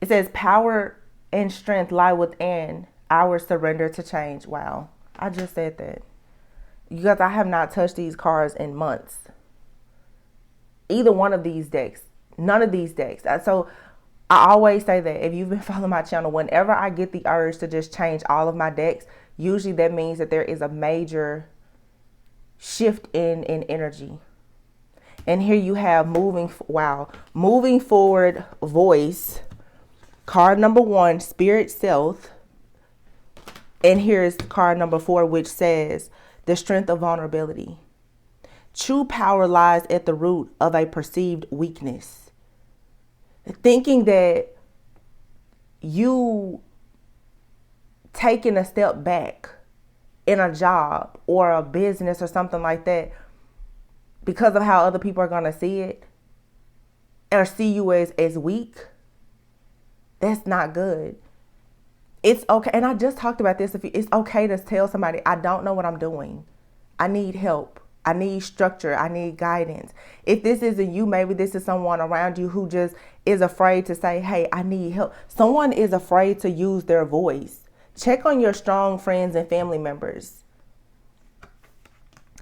It says power and strength lie within our surrender to change. Wow, I just said that. You guys, I have not touched these cards in months. Either one of these decks. None of these decks. So I always say that if you've been following my channel, whenever I get the urge to just change all of my decks, usually that means that there is a major shift in energy. And here you have moving forward voice. Card number 1, spirit self. And here's card number 4, which says the strength of vulnerability. True power lies at the root of a perceived weakness. Thinking that you taking a step back in a job or a business or something like that because of how other people are going to see it or see you as weak, that's not good. It's okay. And I just talked about this. It's okay to tell somebody, I don't know what I'm doing. I need help. I need structure. I need guidance. If this isn't you, maybe this is someone around you who just is afraid to say, hey, I need help. Someone is afraid to use their voice. Check on your strong friends and family members.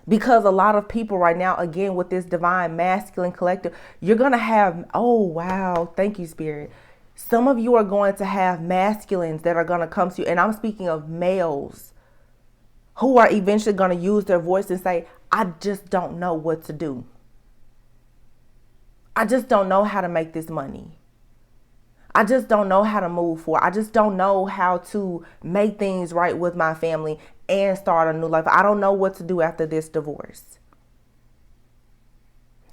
Because a lot of people right now, again, with this divine masculine collective, you're going to have, oh, wow. Thank you, Spirit. Some of you are going to have masculines that are going to come to you. And I'm speaking of males who are eventually going to use their voice and say, I just don't know what to do. I just don't know how to make this money. I just don't know how to move forward. I just don't know how to make things right with my family and start a new life. I don't know what to do after this divorce.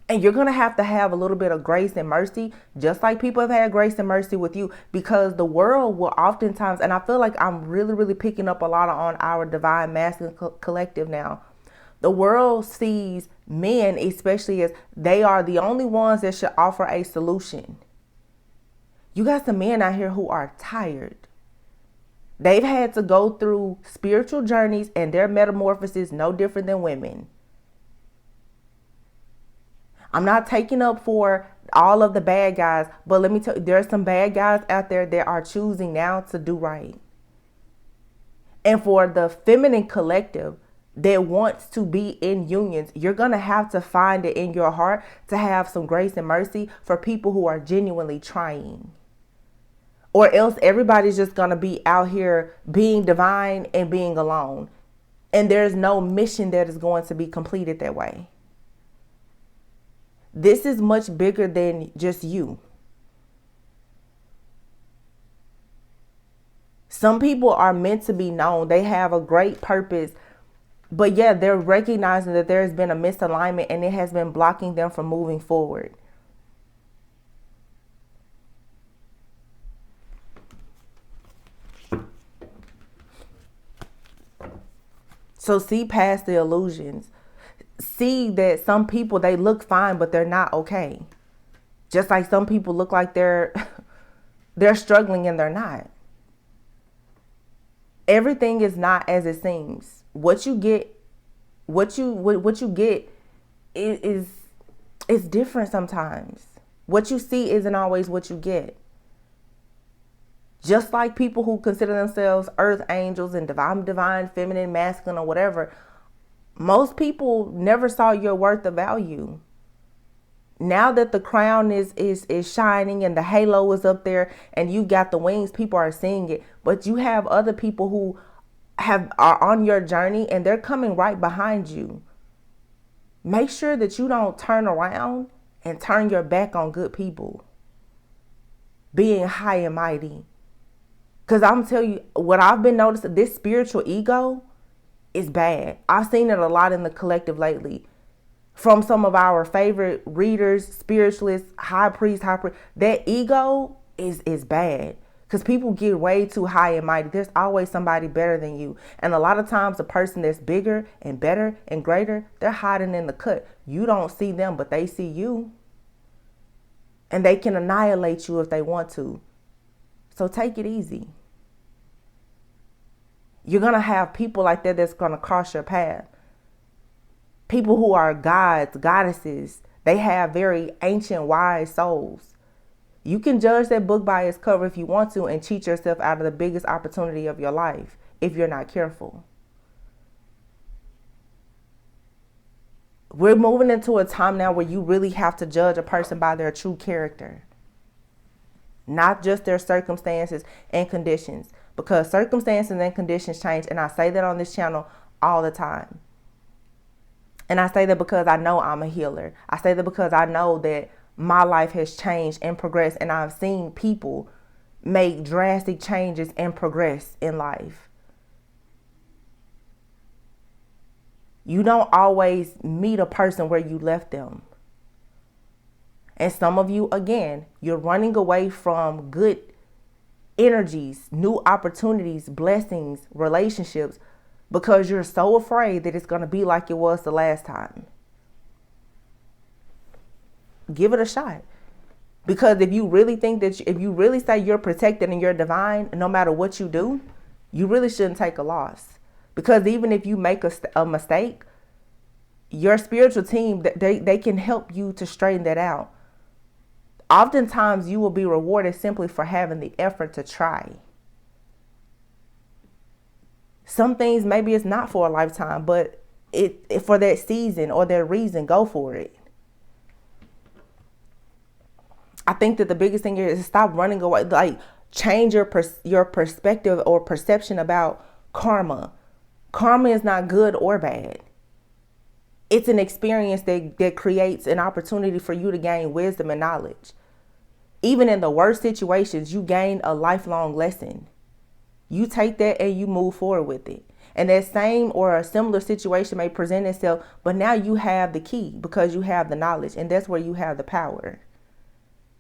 And you're going to have a little bit of grace and mercy, just like people have had grace and mercy with you, because the world will oftentimes, and I feel like I'm really, really picking up a lot on our divine masculine collective now. The world sees men, especially, as they are the only ones that should offer a solution. You got some men out here who are tired. They've had to go through spiritual journeys, and their metamorphosis no different than women. I'm not taking up for all of the bad guys, but let me tell you, there are some bad guys out there that are choosing now to do right. And for the feminine collective that wants to be in unions, you're going to have to find it in your heart to have some grace and mercy for people who are genuinely trying. Or else everybody's just going to be out here being divine and being alone. And there's no mission that is going to be completed that way. This is much bigger than just you. Some people are meant to be known. They have a great purpose. But yeah, they're recognizing that there has been a misalignment and it has been blocking them from moving forward. So see past the illusions. See that some people, they look fine, but they're not okay. Just like some people look like they're struggling and they're not. Everything is not as it seems. What you get is different sometimes. What you see isn't always what you get. Just like people who consider themselves earth angels and divine, feminine, masculine, or whatever, most people never saw your worth or value. Now that the crown is shining and the halo is up there and you got the wings, people are seeing it. But you have other people who are on your journey and they're coming right behind you. Make sure that you don't turn around and turn your back on good people being high and mighty. Because I'm telling you, what I've been noticing, this spiritual ego is bad. I've seen it a lot in the collective lately. From some of our favorite readers, spiritualists, high priests, that ego is bad. Because people get way too high and mighty. There's always somebody better than you. And a lot of times the person that's bigger and better and greater, they're hiding in the cut. You don't see them, but they see you. And they can annihilate you if they want to. So take it easy. You're going to have people like that that's going to cross your path. People who are gods, goddesses. They have very ancient, wise souls. You can judge that book by its cover if you want to and cheat yourself out of the biggest opportunity of your life if you're not careful. We're moving into a time now where you really have to judge a person by their true character, not just their circumstances and conditions, because circumstances and conditions change. And I say that on this channel all the time. And I say that because I know I'm a healer. I say that because I know that my life has changed and progressed, and I've seen people make drastic changes and progress in life. You don't always meet a person where you left them. And some of you, again, you're running away from good energies, new opportunities, blessings, relationships, because you're so afraid that it's going to be like it was the last time. Give it a shot. Because if you really think that, if you really say you're protected and you're divine, no matter what you do, you really shouldn't take a loss. Because even if you make a mistake, your spiritual team, they can help you to straighten that out. Oftentimes you will be rewarded simply for having the effort to try. Some things, maybe it's not for a lifetime, but it for that season or that reason, go for it. I think that the biggest thing is stop running away. Like, change your perspective or perception about karma. Karma is not good or bad. It's an experience that creates an opportunity for you to gain wisdom and knowledge. Even in the worst situations, you gain a lifelong lesson. You take that and you move forward with it. And that same or a similar situation may present itself, but now you have the key because you have the knowledge, and that's where you have the power.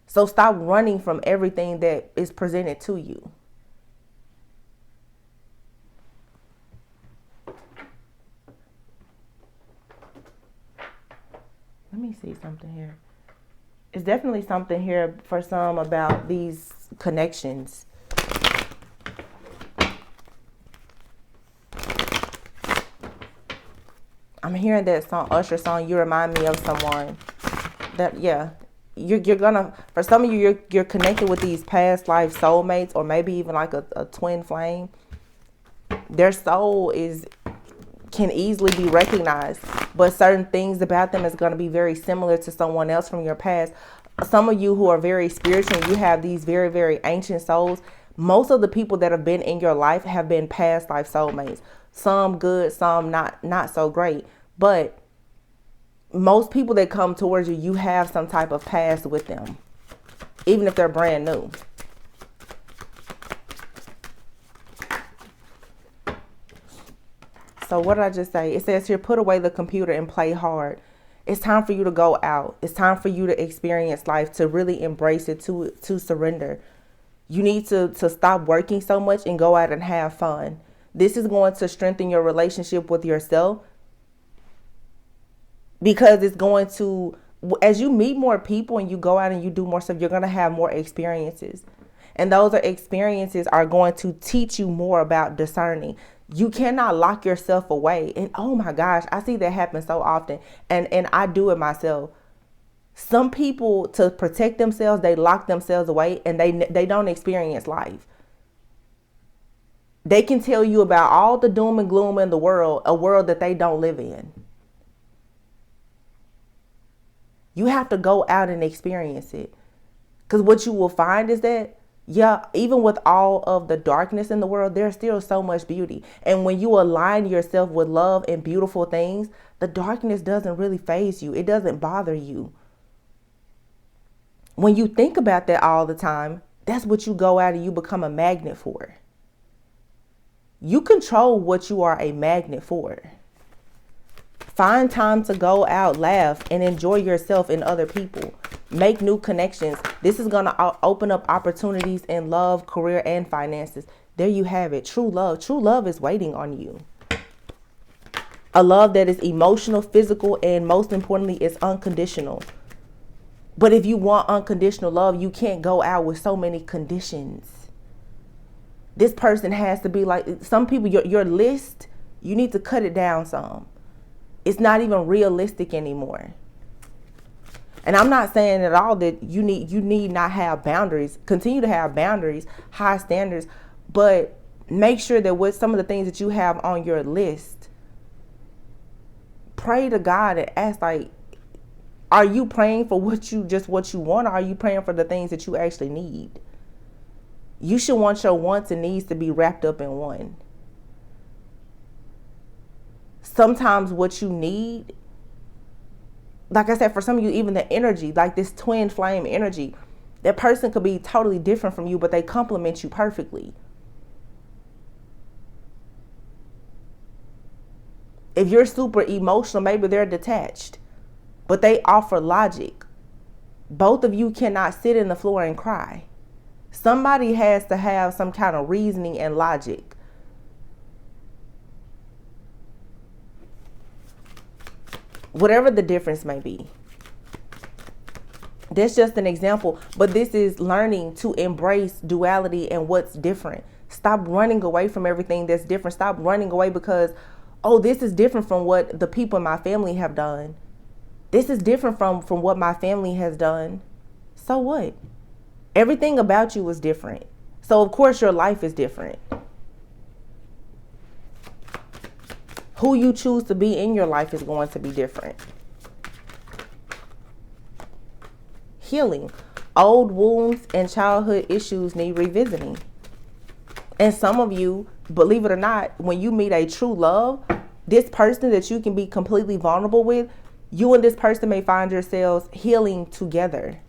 So stop running from everything that is presented to you. Let me see something here. It's definitely something here for some about these connections. I'm hearing that song, Usher song, You Remind Me of Someone. That, yeah. You're gonna, for some of you, you're connected with these past life soulmates, or maybe even like a twin flame. Their soul can easily be recognized, but certain things about them is going to be very similar to someone else from your past. Some of you who are very spiritual, you have these very, very ancient souls. Most of the people that have been in your life have been past life soulmates. Some good, some not so great, but most people that come towards you, you have some type of past with them, even if they're brand new. So what did I just say? It says here, put away the computer and play hard. It's time for you to go out. It's time for you to experience life, to really embrace it, to surrender. You need to stop working so much and go out and have fun. This is going to strengthen your relationship with yourself, because it's going to, as you meet more people and you go out and you do more stuff, you're going to have more experiences. And those experiences are going to teach you more about discerning. You cannot lock yourself away. And oh my gosh, I see that happen so often. And I do it myself. Some people, to protect themselves, they lock themselves away and they don't experience life. They can tell you about all the doom and gloom in the world, a world that they don't live in. You have to go out and experience it. Because what you will find is that, yeah, even with all of the darkness in the world, there's still so much beauty. And when you align yourself with love and beautiful things, the darkness doesn't really faze you. It doesn't bother you. When you think about that all the time, that's what you go out and you become a magnet for. You control what you are a magnet for. Find time to go out, laugh, and enjoy yourself and other people. Make new connections. This is going to open up opportunities in love, career, and finances. There you have it. True love. True love is waiting on you. A love that is emotional, physical, and most importantly, is unconditional. But if you want unconditional love, you can't go out with so many conditions. This person has to be like, some people, your list, you need to cut it down some. It's not even realistic anymore. And I'm not saying at all that you need not have boundaries. Continue to have boundaries, high standards, but make sure that with some of the things that you have on your list, pray to God and ask, like, are you praying for what you want, or are you praying for the things that you actually need? You should want your wants and needs to be wrapped up in one. Sometimes what you need, like I said, for some of you, even the energy, like this twin flame energy, that person could be totally different from you, but they complement you perfectly. If you're super emotional, maybe they're detached, but they offer logic. Both of you cannot sit in the floor and cry. Somebody has to have some kind of reasoning and logic. Whatever the difference may be. That's just an example, but this is learning to embrace duality and what's different. Stop running away from everything that's different. Stop running away because, oh, this is different from what the people in my family have done. This is different from what my family has done. So what? Everything about you is different. So of course your life is different. Who you choose to be in your life is going to be different. Healing. Old wounds and childhood issues need revisiting. And some of you, believe it or not, when you meet a true love, this person that you can be completely vulnerable with, you and this person may find yourselves healing together.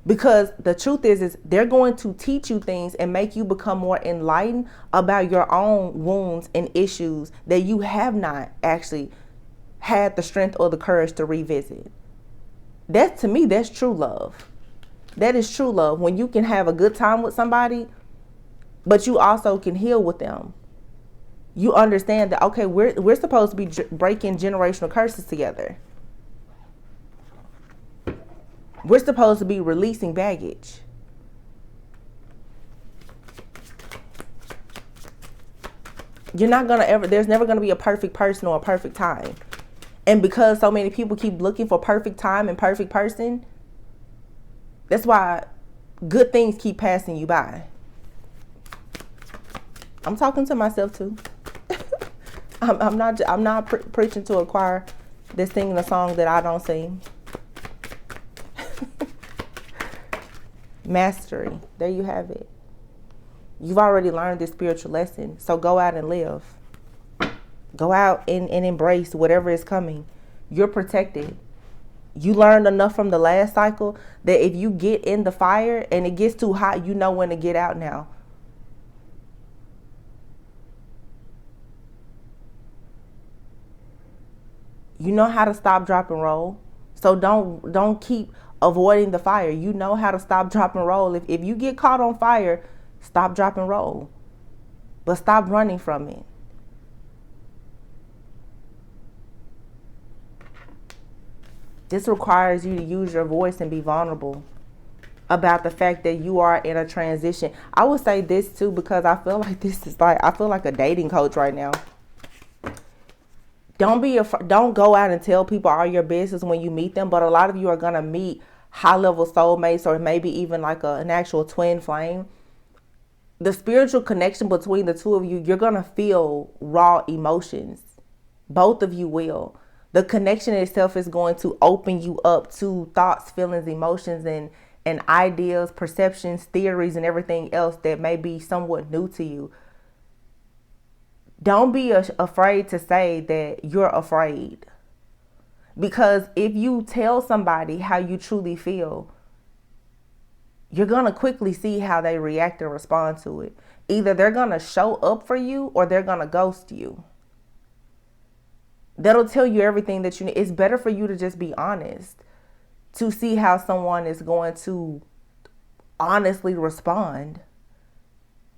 Because the truth is they're going to teach you things and make you become more enlightened about your own wounds and issues that you have not actually had the strength or the courage to revisit. That, to me, that's true love. That is true love. When you can have a good time with somebody, but you also can heal with them. You understand that, okay, we're supposed to be breaking generational curses together. We're supposed to be releasing baggage. There's never going to be a perfect person or a perfect time. And because so many people keep looking for perfect time and perfect person, that's why good things keep passing you by. I'm talking to myself too. I'm not preaching to a choir that's singing a song that I don't sing. Mastery. There you have it. You've already learned this spiritual lesson. So go out and live. Go out and embrace whatever is coming. You're protected. You learned enough from the last cycle that if you get in the fire and it gets too hot, you know when to get out now. You know how to stop, drop, and roll. So don't keep avoiding the fire. You know how to stop, drop, and roll. If you get caught on fire, stop, drop, and roll. But stop running from it. This requires you to use your voice and be vulnerable about the fact that you are in a transition. I would say this too, because I feel like I feel like a dating coach right now. Don't go out and tell people all your business when you meet them, but a lot of you are going to meet high-level soulmates or maybe even like an actual twin flame. The spiritual connection between the two of you, you're going to feel raw emotions. Both of you will. The connection itself is going to open you up to thoughts, feelings, emotions, and ideas, perceptions, theories, and everything else that may be somewhat new to you. Don't be afraid to say that you're afraid. Because if you tell somebody how you truly feel, you're going to quickly see how they react and respond to it. Either they're going to show up for you or they're going to ghost you. That'll tell you everything that you need. It's better for you to just be honest, to see how someone is going to honestly respond,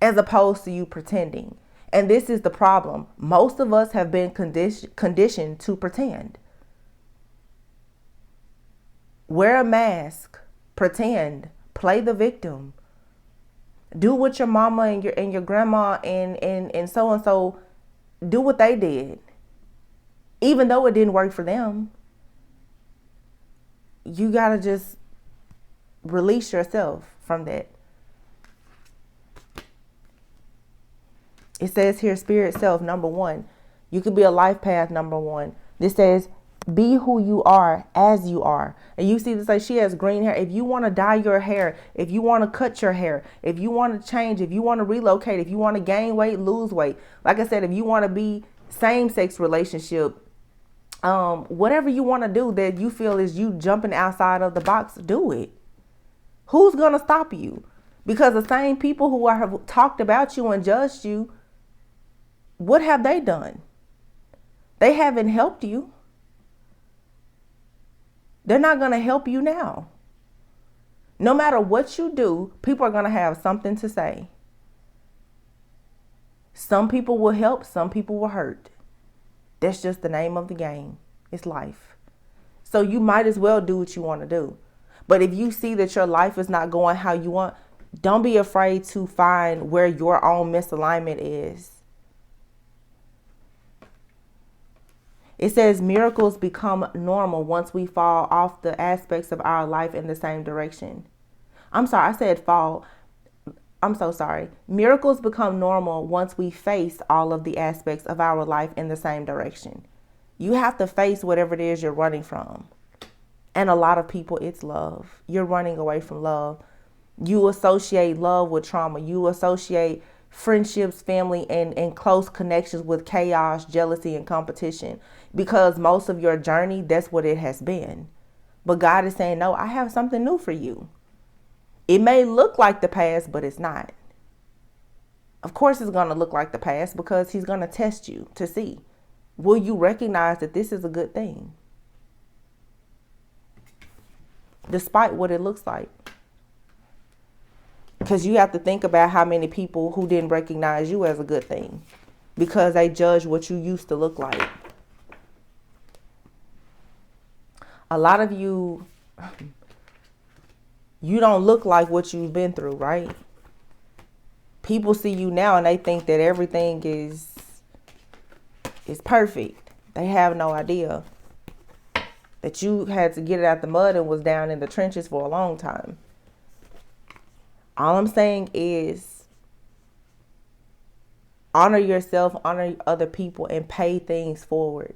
as opposed to you pretending. And this is the problem. Most of us have been conditioned to pretend. Wear a mask, pretend, play the victim. Do what your mama and your grandma and so and so do what they did. Even though it didn't work for them. You got to just release yourself from that. It says here, spirit self, number 1. You could be a life path, number 1. This says, be who you are as you are. And you see this, like she has green hair. If you want to dye your hair, if you want to cut your hair, if you want to change, if you want to relocate, if you want to gain weight, lose weight. Like I said, if you want to be same-sex relationship, whatever you want to do that you feel is you jumping outside of the box, do it. Who's going to stop you? Because the same people who have talked about you and judged you, what have they done? They haven't helped you. They're not going to help you now. No matter what you do, people are going to have something to say. Some people will help, some people will hurt. That's just the name of the game. It's life. So you might as well do what you want to do. But if you see that your life is not going how you want, don't be afraid to find where your own misalignment is. It says miracles become normal once we fall off the aspects of our life in the same direction. I'm sorry, I said fall. I'm so sorry. Miracles become normal once we face all of the aspects of our life in the same direction. You have to face whatever it is you're running from. And a lot of people, it's love. You're running away from love. You associate love with trauma. You associate friendships, family, and close connections with chaos, jealousy, and competition. Because most of your journey, that's what it has been. But God is saying, no, I have something new for you. It may look like the past, but it's not. Of course it's going to look like the past because he's going to test you to see. Will you recognize that this is a good thing? Despite what it looks like. Because you have to think about how many people who didn't recognize you as a good thing. Because they judge what you used to look like. A lot of you, you don't look like what you've been through, right? People see you now and they think that everything is perfect. They have no idea that you had to get it out the mud and was down in the trenches for a long time. All I'm saying is honor yourself, honor other people, and pay things forward.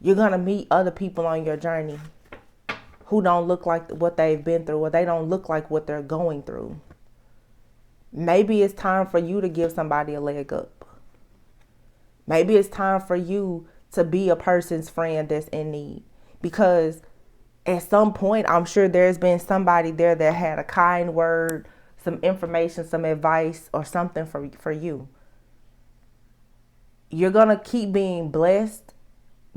You're going to meet other people on your journey who don't look like what they've been through, or they don't look like what they're going through. Maybe it's time for you to give somebody a leg up. Maybe it's time for you to be a person's friend that's in need. Because at some point, I'm sure there's been somebody there that had a kind word, some information, some advice, or something for you. You're going to keep being blessed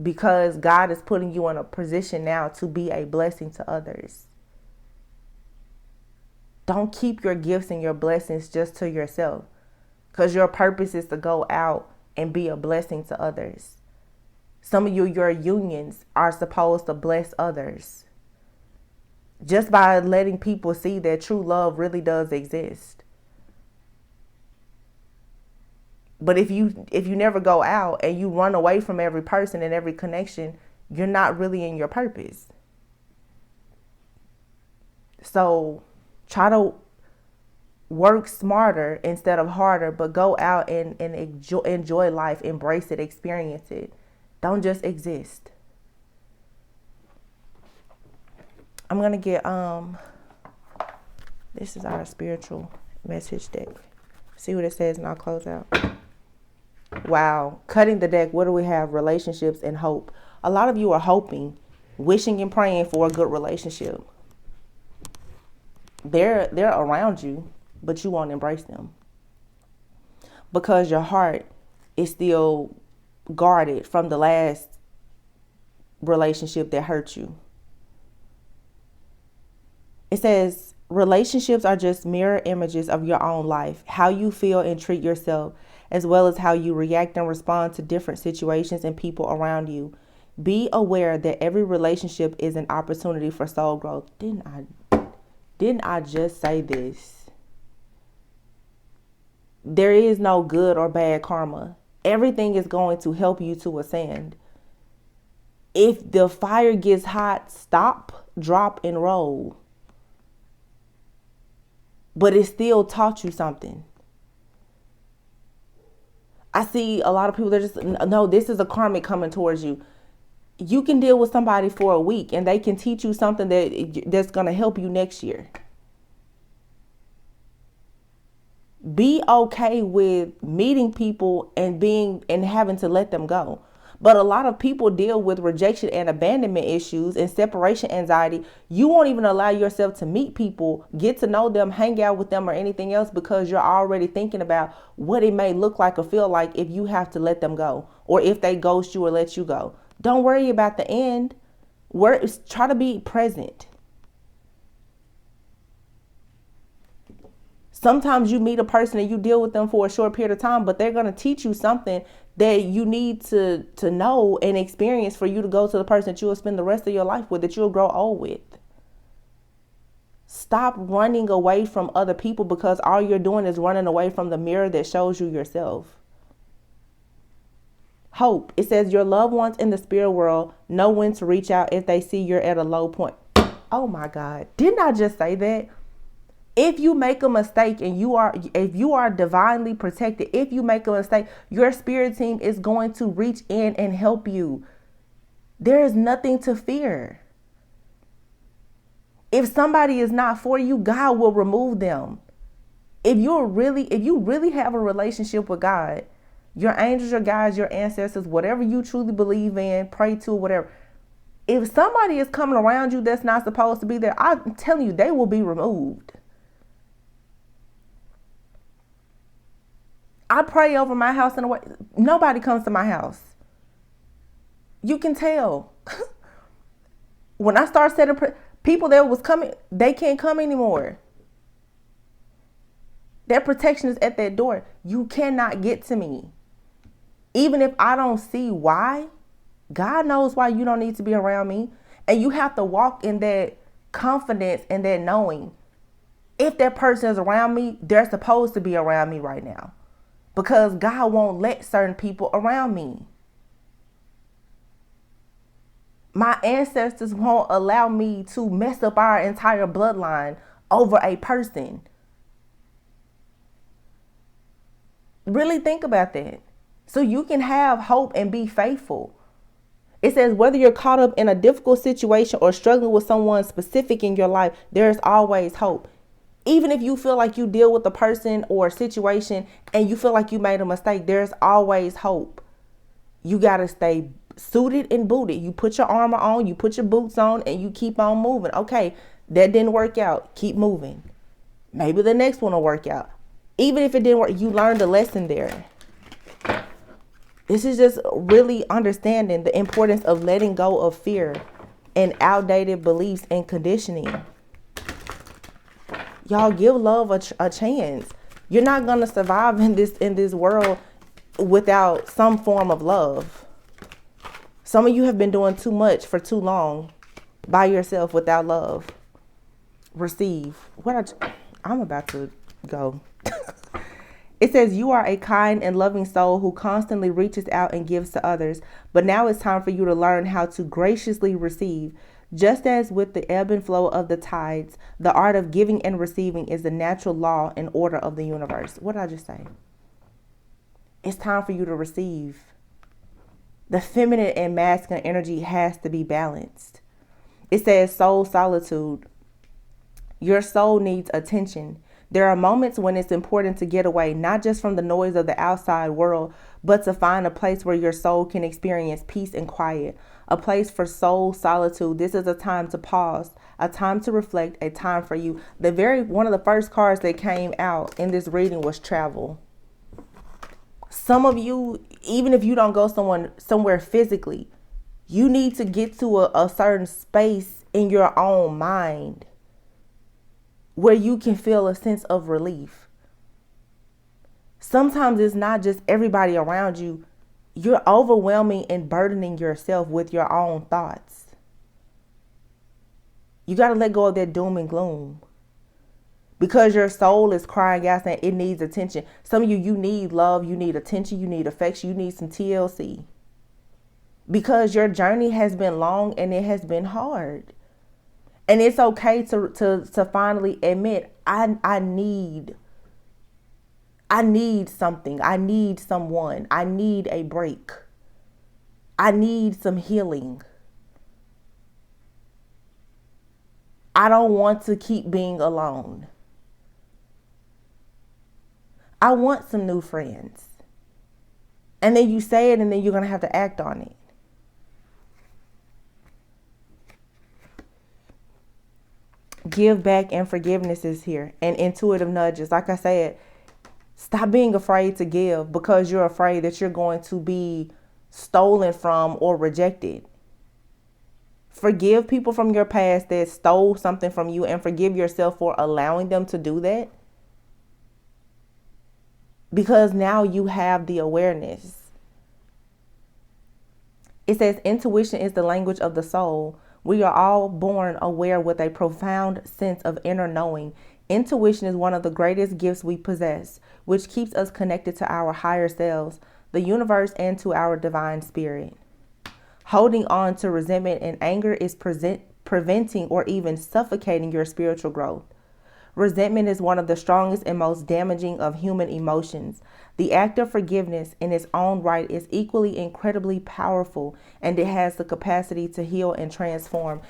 because God is putting you in a position now to be a blessing to others. Don't keep your gifts and your blessings just to yourself, because your purpose is to go out and be a blessing to others. Some of your unions are supposed to bless others. Just by letting people see that true love really does exist. But if you never go out and you run away from every person and every connection, you're not really in your purpose. So try to work smarter instead of harder, but go out and enjoy life, embrace it, experience it. Don't just exist. I'm going to get, this is our spiritual message deck. See what it says and I'll close out. Wow. Cutting the deck. What do we have? Relationships and hope. A lot of you are hoping, wishing and praying for a good relationship. They're around you, but you won't embrace them. Because your heart is still guarded from the last relationship that hurt you. It says, relationships are just mirror images of your own life, how you feel and treat yourself, as well as how you react and respond to different situations and people around you. Be aware that every relationship is an opportunity for soul growth. Didn't I just say this? There is no good or bad karma. Everything is going to help you to ascend. If the fire gets hot, stop, drop, and roll. But it still taught you something. I see a lot of people that just, no, this is a karmic coming towards you. You can deal with somebody for a week and they can teach you something that's going to help you next year. Be okay with meeting people and having to let them go. But a lot of people deal with rejection and abandonment issues and separation anxiety. You won't even allow yourself to meet people, get to know them, hang out with them or anything else because you're already thinking about what it may look like or feel like if you have to let them go or if they ghost you or let you go. Don't worry about the end. Try to be present. Sometimes you meet a person and you deal with them for a short period of time, but they're going to teach you something that you need to know and experience for you to go to the person that you will spend the rest of your life with, that you'll grow old with. Stop running away from other people because all you're doing is running away from the mirror that shows you yourself. Hope. It says your loved ones in the spirit world know when to reach out if they see you're at a low point. Oh my God. Didn't I just say that? If you make a mistake and if you are divinely protected, if you make a mistake, your spirit team is going to reach in and help you. There is nothing to fear. If somebody is not for you, God will remove them. If you really have a relationship with God, your angels, your guides, your ancestors, whatever you truly believe in, pray to, whatever. If somebody is coming around you that's not supposed to be there, I'm telling you, they will be removed. I pray over my house in a way. Nobody comes to my house. You can tell. When I start setting people that was coming, they can't come anymore. That protection is at that door. You cannot get to me. Even if I don't see why, God knows why you don't need to be around me. And you have to walk in that confidence and that knowing. If that person is around me, they're supposed to be around me right now. Because God won't let certain people around me. My ancestors won't allow me to mess up our entire bloodline over a person. Really think about that. So you can have hope and be faithful. It says whether you're caught up in a difficult situation or struggling with someone specific in your life, there's always hope. Even if you feel like you deal with a person or a situation and you feel like you made a mistake, there's always hope. You got to stay suited and booted. You put your armor on, you put your boots on, and you keep on moving. Okay, that didn't work out. Keep moving. Maybe the next one will work out. Even if it didn't work, you learned a lesson there. This is just really understanding the importance of letting go of fear and outdated beliefs and conditioning. Y'all, give love a chance. You're not going to survive in this world without some form of love. Some of you have been doing too much for too long by yourself without love. Receive. I'm about to go. It says you are a kind and loving soul who constantly reaches out and gives to others. But now it's time for you to learn how to graciously receive. Just as with the ebb and flow of the tides, the art of giving and receiving is the natural law and order of the universe. What did I just say? It's time for you to receive. The feminine and masculine energy has to be balanced. It says soul solitude. Your soul needs attention. There are moments when it's important to get away, not just from the noise of the outside world, but to find a place where your soul can experience peace and quiet. A place for soul solitude. This is a time to pause, a time to reflect, a time for you. One of the first cards that came out in this reading was travel. Some of you, even if you don't go somewhere physically, you need to get to a certain space in your own mind where you can feel a sense of relief. Sometimes it's not just everybody around you. you're overwhelming and burdening yourself with your own thoughts. You got to let go of that doom and gloom. Because your soul is crying out saying it needs attention. Some of you need love, you need attention, you need affection, you need some TLC. Because your journey has been long and it has been hard. And it's okay to finally admit, I need something. I need someone. I need a break. I need some healing. I don't want to keep being alone. I want some new friends. And then you say it and then you're going to have to act on it. Give back and forgiveness is here. And intuitive nudges. Like I said, stop being afraid to give because you're afraid that you're going to be stolen from or rejected. Forgive people from your past that stole something from you and forgive yourself for allowing them to do that. Because now you have the awareness. It says intuition is the language of the soul. We are all born aware with a profound sense of inner knowing. Intuition is one of the greatest gifts we possess, which keeps us connected to our higher selves, the universe, and to our divine spirit. Holding on to resentment and anger is preventing or even suffocating your spiritual growth. Resentment is one of the strongest and most damaging of human emotions. The act of forgiveness in its own right is equally incredibly powerful, and it has the capacity to heal and transform.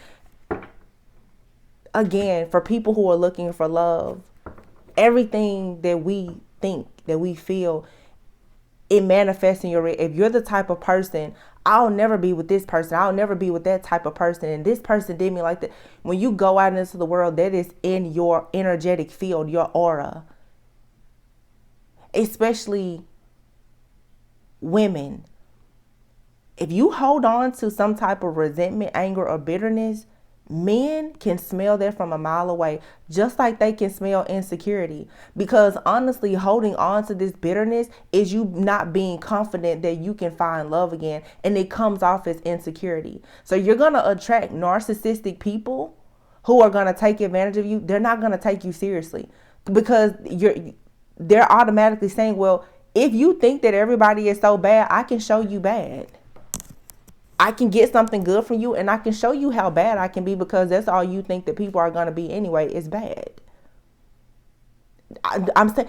Again, for people who are looking for love, everything that we think, that we feel, it manifests in your, if you're the type of person, I'll never be with this person, I'll never be with that type of person, and this person did me like that. When you go out into the world, that is in your energetic field, your aura. Especially women. If you hold on to some type of resentment, anger, or bitterness, men can smell that from a mile away, just like they can smell insecurity. Because honestly, holding on to this bitterness is you not being confident that you can find love again, and it comes off as insecurity. So you're going to attract narcissistic people who are going to take advantage of you. They're not going to take you seriously because they're automatically saying, well, if you think that everybody is so bad, I can show you bad. I can get something good from you and I can show you how bad I can be, because that's all you think that people are going to be anyway, is bad. I'm saying,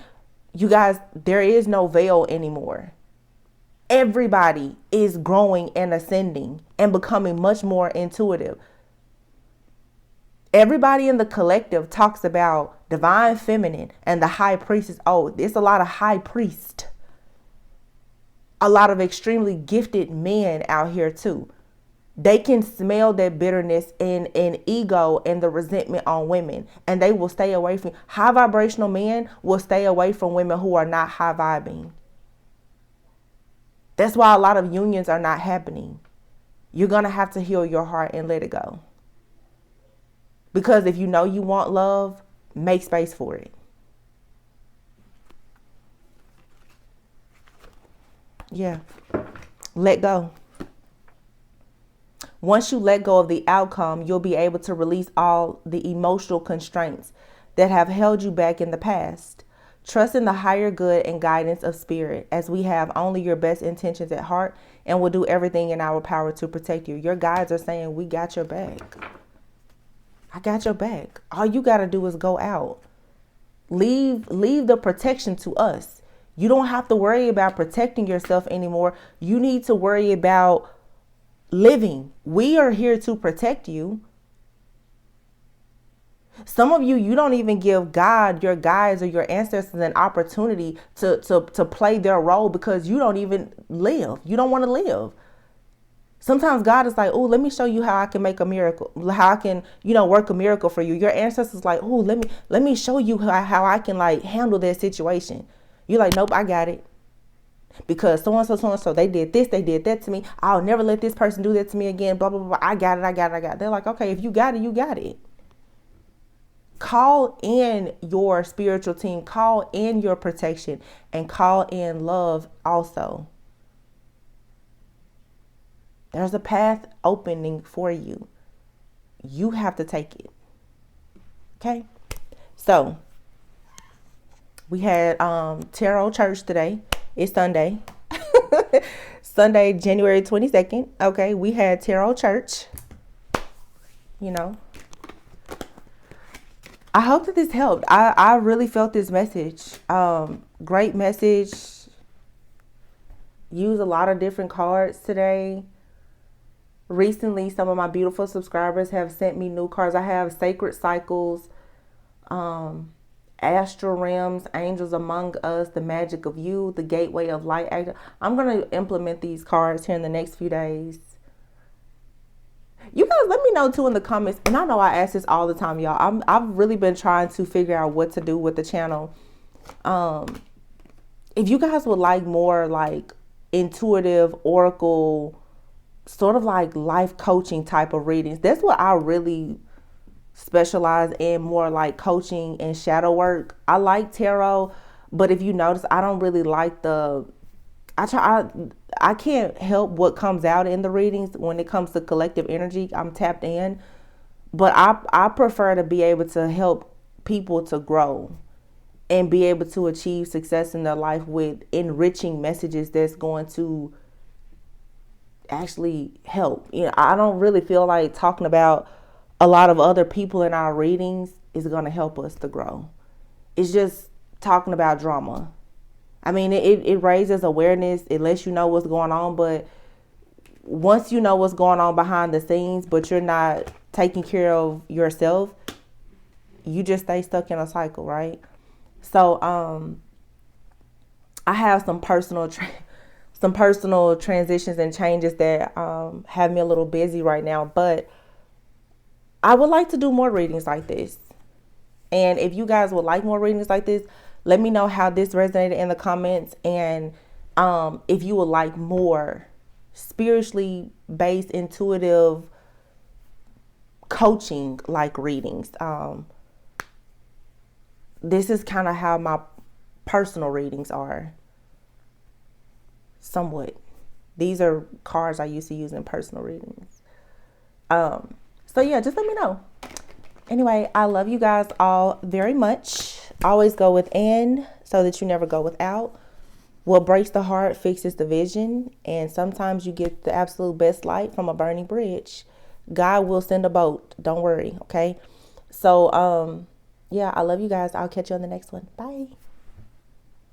you guys, there is no veil anymore. Everybody is growing and ascending and becoming much more intuitive. Everybody in the collective talks about divine feminine and the high priestess. Oh, there's a lot of high priest. A lot of extremely gifted men out here too. They can smell that bitterness and ego and the resentment on women, and they will stay away from. High vibrational men will stay away from women who are not high vibing. That's why a lot of unions are not happening. You're going to have to heal your heart and let it go. Because if you know you want love, make space for it. Yeah. Let go. Once you let go of the outcome, you'll be able to release all the emotional constraints that have held you back in the past. Trust in the higher good and guidance of spirit, as we have only your best intentions at heart and will do everything in our power to protect you. Your guides are saying, we got your back. I got your back. All you got to do is go out. Leave the protection to us. You don't have to worry about protecting yourself anymore. You need to worry about living. We are here to protect you. Some of you, you don't even give God, your guides, or your ancestors an opportunity to play their role because you don't even live. You don't want to live. Sometimes God is like, oh, let me show you how I can make a miracle, how I can, work a miracle for you. Your ancestors like, oh, let me show you how I can handle that situation. You're like, nope, I got it. Because so-and-so, they did this, they did that to me. I'll never let this person do that to me again, blah, blah, blah. I got it. They're like, okay, if you got it, you got it. Call in your spiritual team, call in your protection, and call in love also. There's a path opening for you. You have to take it. Okay? So, we had Tarot Church today. It's Sunday. Sunday, January 22nd. Okay, we had Tarot Church. You know, I hope that this helped. I really felt this message. Great message. Use a lot of different cards today. Recently, some of my beautiful subscribers have sent me new cards. I have Sacred Cycles, Astral Realms, Angels Among Us, The Magic of You, The Gateway of Light. I'm going to implement these cards here in the next few days. You guys let me know too in the comments. And I know I ask this all the time, y'all. I've really been trying to figure out what to do with the channel. If you guys would like more like intuitive oracle, sort of like life coaching type of readings, that's what I really specialize in, more like coaching and shadow work. I like tarot, but if you notice, I don't really like I can't help what comes out in the readings when it comes to collective energy. I'm tapped in, but I prefer to be able to help people to grow and be able to achieve success in their life with enriching messages that's going to actually help. You know, I don't really feel like talking about a lot of other people in our readings is going to help us to grow. It's just talking about drama. I mean, it raises awareness. It lets you know what's going on. But once you know what's going on behind the scenes, but you're not taking care of yourself, you just stay stuck in a cycle, right? So I have some personal transitions and changes that have me a little busy right now. But I would like to do more readings like this. And if you guys would like more readings like this, let me know how this resonated in the comments. And if you would like more spiritually based, intuitive coaching like readings. This is kind of how my personal readings are. Somewhat. These are cards I used to use in personal readings. So yeah, just let me know. Anyway, I love you guys all very much. Always go within so that you never go without. What breaks the heart fixes the vision. And sometimes you get the absolute best light from a burning bridge. God will send a boat. Don't worry, okay? So, yeah, I love you guys. I'll catch you on the next one. Bye.